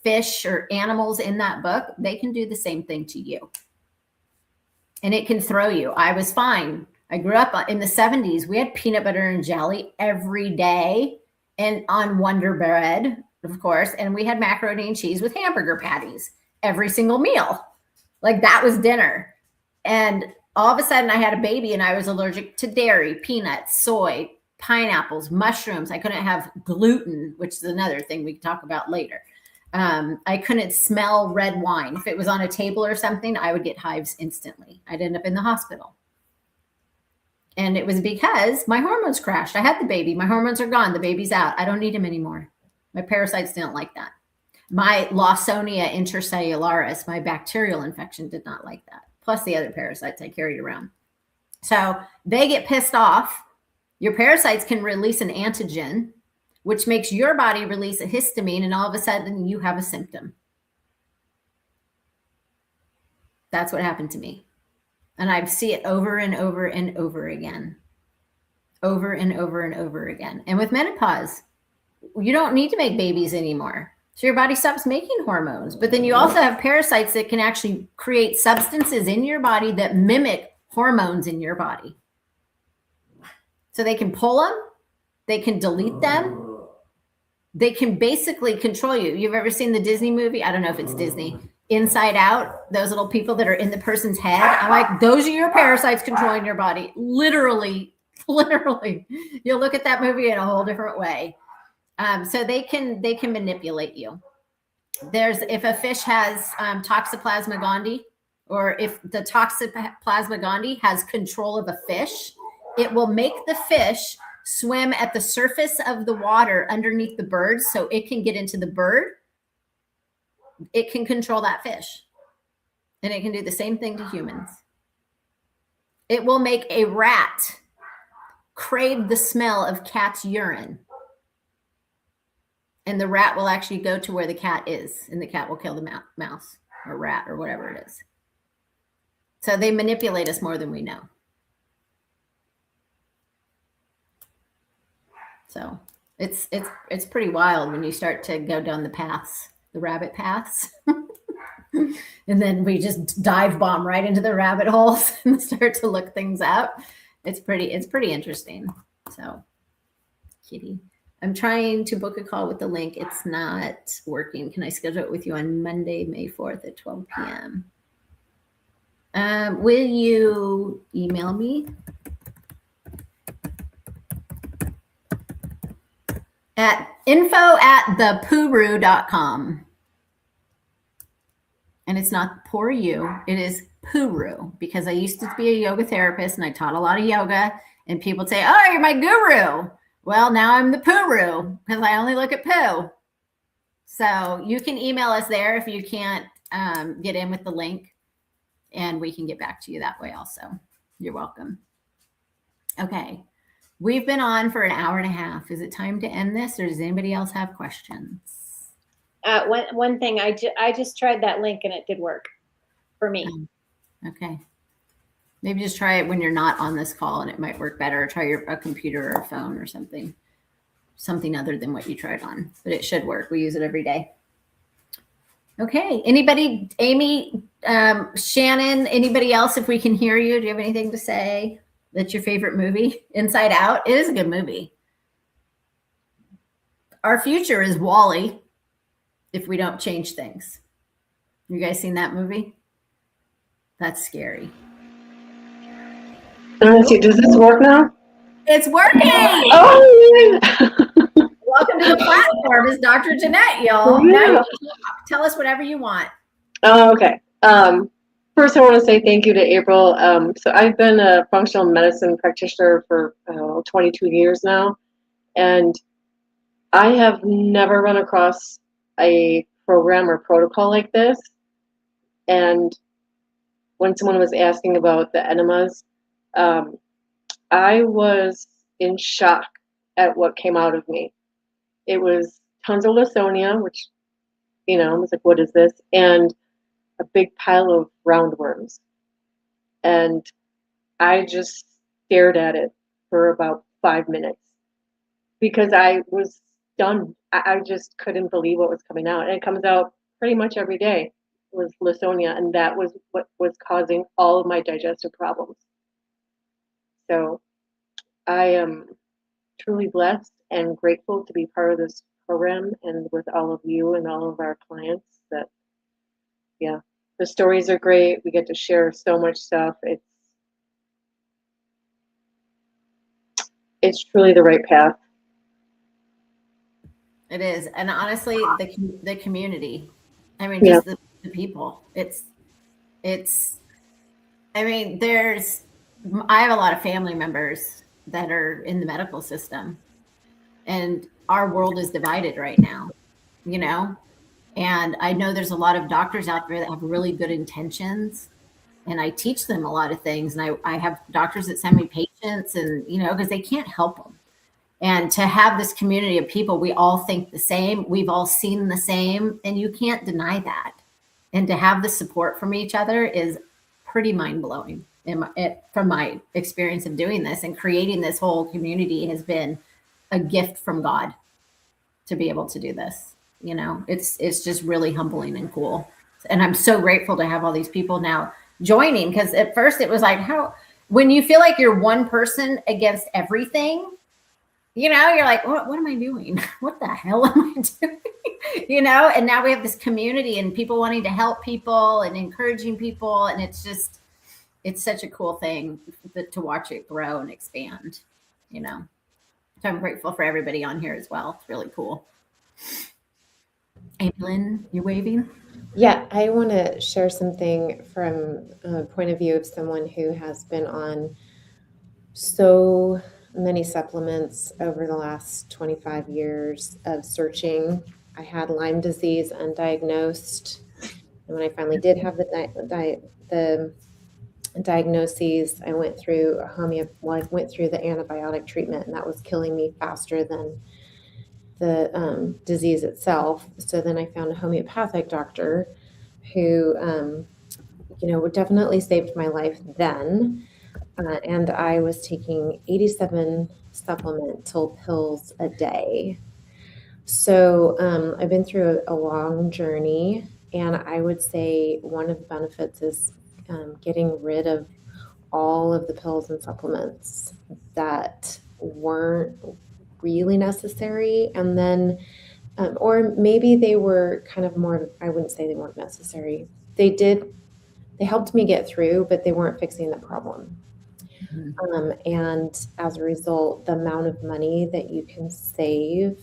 fish or animals in that book, they can do the same thing to you. And it can throw you. I was fine. I grew up in the 70s. We had peanut butter and jelly every day and on Wonder Bread, of course. And we had macaroni and cheese with hamburger patties every single meal. Like that was dinner. And all of a sudden I had a baby and I was allergic to dairy, peanuts, soy, pineapples, mushrooms. I couldn't have gluten, which is another thing we can talk about later. I couldn't smell red wine. If it was on a table or something, I would get hives instantly. I'd end up in the hospital. And it was because my hormones crashed. I had the baby. My hormones are gone. The baby's out. I don't need him anymore. My parasites didn't like that. My Lawsonia intercellularis, my bacterial infection, did not like that. Plus the other parasites I carried around. So they get pissed off. Your parasites can release an antigen, which makes your body release a histamine, and all of a sudden you have a symptom. That's what happened to me. And I see it over and over and over again. Over and over and over again. And with menopause, you don't need to make babies anymore. So your body stops making hormones. But then you also have parasites that can actually create substances in your body that mimic hormones in your body. So they can pull them, they can delete them, they can basically control you. You've ever seen the Disney movie? I don't know if it's Disney. Inside Out, those little people that are in the person's head. I'm like, those are your parasites controlling your body. Literally. You'll look at that movie in a whole different way. So they can manipulate you. If a fish has Toxoplasma gondii, or if the Toxoplasma gondii has control of a fish, it will make the fish swim at the surface of the water underneath the bird so it can get into the bird. It can control that fish. And it can do the same thing to humans. It will make a rat crave the smell of cat's urine. And the rat will actually go to where the cat is, and the cat will kill the mouse or rat or whatever it is. So they manipulate us more than we know. So it's pretty wild when you start to go down the paths, the rabbit paths. And then we just dive bomb right into the rabbit holes and start to look things up. It's pretty interesting. So, kitty. I'm trying to book a call with the link. It's not working. Can I schedule it with you on Monday, May 4th at 12 p.m.? Will you email me? At info@thepuru.com. And it's not poor you, it is Puru, because I used to be a yoga therapist and I taught a lot of yoga, and people would say, oh, you're my guru. Well, now I'm the Puru because I only look at poo. So you can email us there if you can't get in with the link, and we can get back to you that way also. You're welcome. Okay. We've been on for an hour and a half. Is it time to end this, or does anybody else have questions? One thing, I just tried that link and it did work for me. Okay. Maybe just try it when you're not on this call and it might work better. Try a computer or a phone or something other than what you tried on, but it should work. We use it every day. Okay. Anybody, Amy, Shannon, anybody else, if we can hear you, do you have anything to say? That's your favorite movie? Inside Out? It is a good movie. Our future is Wall-E if we don't change things. You guys seen that movie? That's scary. Let's see, does this work now? It's working. Oh, Welcome to the platform. It's Dr. Jeanette, y'all. Yeah. Now you can tell us whatever you want. oh, okay. First, I want to say thank you to April. So I've been a functional medicine practitioner for 22 years now, and I have never run across a program or protocol like this. And when someone was asking about the enemas, I was in shock at what came out of me. It was tons of Lawsonia, which, I was like, what is this? And a big pile of roundworms. And I just stared at it for about 5 minutes because I was stunned. I just couldn't believe what was coming out. And it comes out pretty much every day was Lawsonia, and that was what was causing all of my digestive problems. So I am truly blessed and grateful to be part of this program and with all of you and all of our clients. That, yeah, the stories are great. We get to share so much stuff. It's truly the right path. It is. And honestly, the community, I mean, just the people, I mean, there's I have a lot of family members that are in the medical system, and our world is divided right now, you know? And I know there's a lot of doctors out there that have really good intentions, and I teach them a lot of things. And I have doctors that send me patients, and, you know, because they can't help them. And to have this community of people, we all think the same, we've all seen the same, and you can't deny that. And to have the support from each other is pretty mind blowing. From my experience of doing this and creating this whole community has been a gift from God to be able to do this. You know, it's just really humbling and cool. And I'm so grateful to have all these people now joining, because at first it was like, how, when you feel like you're one person against everything, you know, you're like, what am I doing? What the hell am I doing? You know, and now we have this community and people wanting to help people and encouraging people. And it's just, it's such a cool thing to watch it grow and expand, you know. So I'm grateful for everybody on here as well. It's really cool. Evelyn, you waving? Yeah, I want to share something from a point of view of someone who has been on so many supplements over the last 25 years of searching. I had Lyme disease undiagnosed, and when I finally did have the diagnoses, I went through I went through the antibiotic treatment, and that was killing me faster than the disease itself. So then I found a homeopathic doctor who, you know, definitely saved my life then. And I was taking 87 supplemental pills a day. So I've been through a long journey, and I would say one of the benefits is getting rid of all of the pills and supplements that weren't really necessary. And then, or maybe they were kind of more, I wouldn't say they weren't necessary. They helped me get through, but they weren't fixing the problem. And as a result, the amount of money that you can save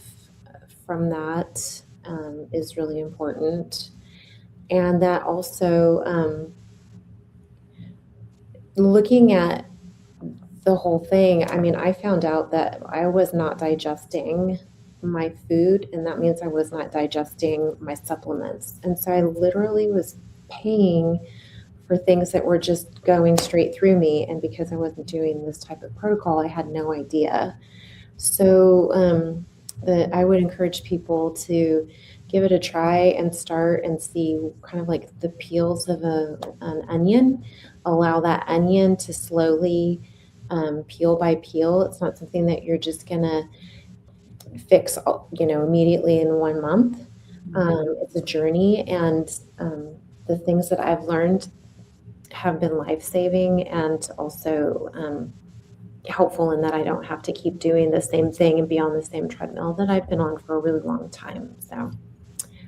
from that is really important. And that also, looking at the whole thing, I mean, I found out that I was not digesting my food, and that means I was not digesting my supplements. And so I literally was paying for things that were just going straight through me. And because I wasn't doing this type of protocol, I had no idea. So I would encourage people to give it a try and start and see kind of like the peels of an onion. Allow that onion to slowly peel by peel. It's not something that you're just gonna fix, you know, immediately in 1 month. It's a journey, and the things that I've learned have been life-saving and also helpful in that I don't have to keep doing the same thing and be on the same treadmill that I've been on for a really long time. So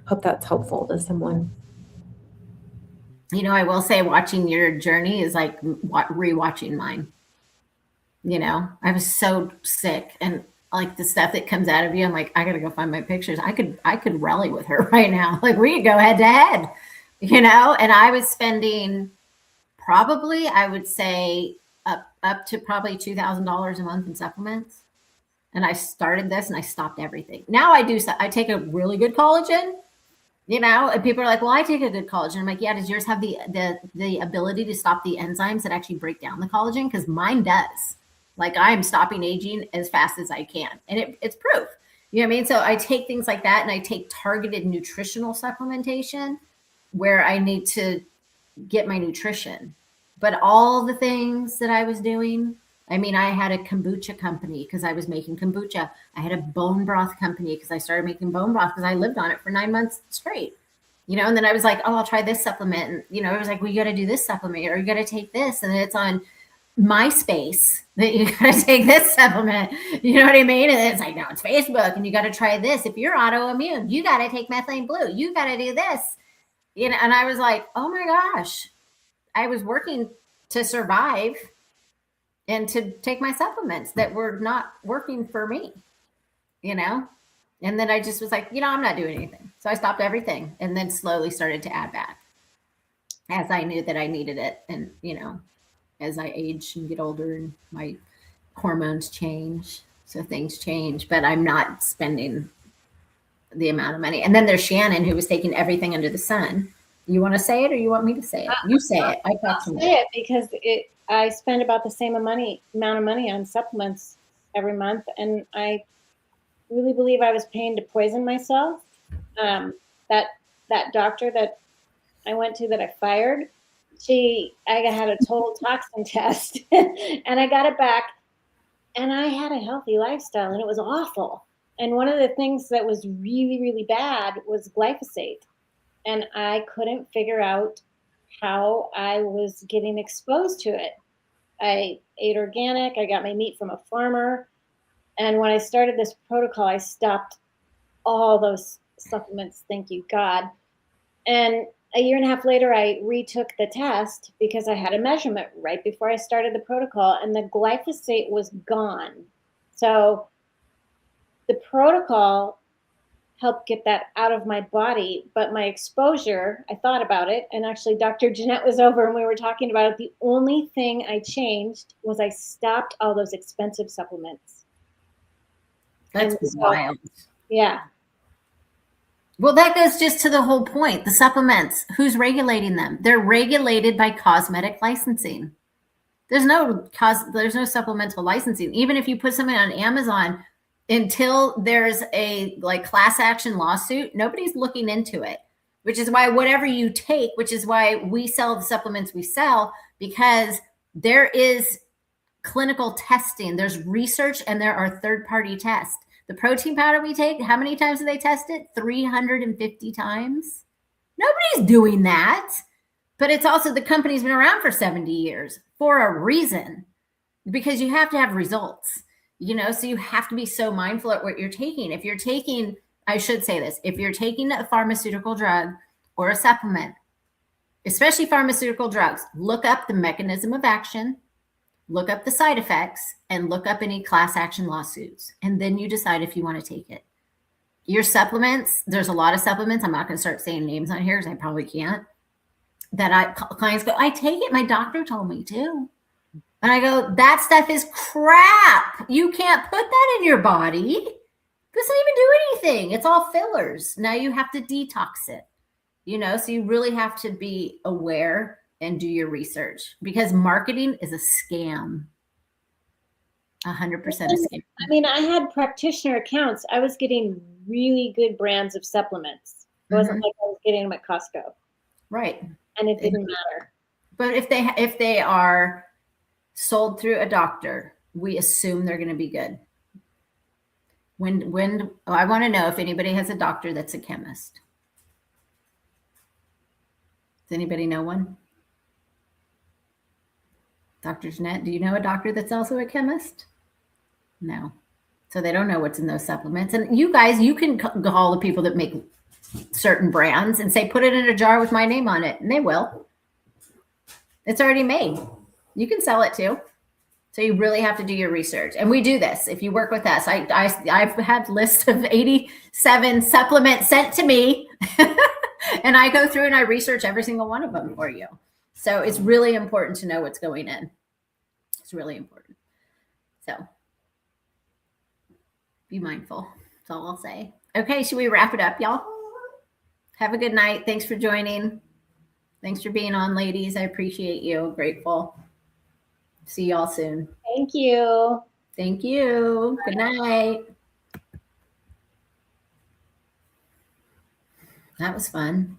hope that's helpful to someone. You know, I will say watching your journey is like rewatching mine. You know, I was so sick, and like the stuff that comes out of you, I'm like, I gotta go find my pictures. I could rally with her right now. Like we could go head to head, you know. And I was spending probably, I would say, up to probably $2,000 a month in supplements. And I started this and I stopped everything. Now I take a really good collagen, you know, and people are like, well, I take a good collagen. I'm like, yeah, does yours have the ability to stop the enzymes that actually break down the collagen? Because mine does. Like I'm stopping aging as fast as I can. And it's proof. You know what I mean? So I take things like that, and I take targeted nutritional supplementation where I need to get my nutrition. But all the things that I was doing, I mean, I had a kombucha company because I was making kombucha. I had a bone broth company because I started making bone broth because I lived on it for 9 months straight. You know, and then I was like, oh, I'll try this supplement. And, you know, it was like, well, you got to do this supplement, or you got to take this. And then it's on MySpace that you got to take this supplement. You know what I mean? And it's like, no, it's Facebook, and you got to try this. If you're autoimmune, you got to take methylene blue. You got to do this. You know, and I was like, oh my gosh, I was working to survive and to take my supplements that were not working for me, you know? And then I just was like, you know, I'm not doing anything. So I stopped everything and then slowly started to add back as I knew that I needed it. And, you know, as I age and get older and my hormones change. So things change, but I'm not spending the amount of money. And then there's Shannon, who was taking everything under the sun. You want to say it or you want me to say it? You say it. I talk to say it because I spend about the same amount of money on supplements every month, and I really believe I was paying to poison myself. That doctor that I went to that I fired, I had a total toxin test, and I got it back, and I had a healthy lifestyle, and it was awful. And one of the things that was really, really bad was glyphosate, and I couldn't figure out how I was getting exposed to it. I ate organic. I got my meat from a farmer. And when I started this protocol, I stopped all those supplements. Thank you, God. And a year and a half later, I retook the test because I had a measurement right before I started the protocol, and the glyphosate was gone. So the protocol helped get that out of my body, but my exposure, I thought about it, and actually Dr. Jeanette was over and we were talking about it. The only thing I changed was I stopped all those expensive supplements. That's wild. Yeah. Well, that goes just to the whole point. The supplements, who's regulating them? They're regulated by cosmetic licensing. There's no supplemental licensing. Even if you put something on Amazon, until there's a class action lawsuit, nobody's looking into it, which is why whatever you take, which is why we sell the supplements we sell, because there is clinical testing, there's research, and there are third-party tests. The protein powder we take, how many times do they test it? 350 times. Nobody's doing that. But it's also, the company's been around for 70 years for a reason, because you have to have results. So you have to be so mindful at what you're taking. If you're taking, I should say this, if you're taking a pharmaceutical drug or a supplement, especially pharmaceutical drugs, look up the mechanism of action, look up the side effects, and look up any class action lawsuits. And then you decide if you want to take it. Your supplements, there's a lot of supplements. I'm not going to start saying names on here because I probably can't. Clients go, I take it. My doctor told me to. And I go, that stuff is crap. You can't put that in your body. It doesn't even do anything. It's all fillers. Now you have to detox it, so you really have to be aware and do your research, because marketing is a scam. 100% a scam. I mean, I had practitioner accounts. I was getting really good brands of supplements. It wasn't like I was getting them at Costco. Right. And it didn't matter. But if they are sold through a doctor, we assume they're going to be good. I want to know if anybody has a doctor that's a chemist. Does anybody know one? Dr. Jeanette, do you know a doctor that's also a chemist? No. So they don't know what's in those supplements. And you guys, you can call the people that make certain brands and say, put it in a jar with my name on it. And they will. It's already made. You can sell it too. So you really have to do your research. And we do this. If you work with us, I've had lists of 87 supplements sent to me. And I go through and I research every single one of them for you. So it's really important to know what's going in. It's really important. So be mindful. That's all I'll say. Okay, should we wrap it up, y'all? Have a good night. Thanks for joining. Thanks for being on, ladies. I appreciate you. Grateful. See y'all soon. Thank you. Thank you. Good night. That was fun.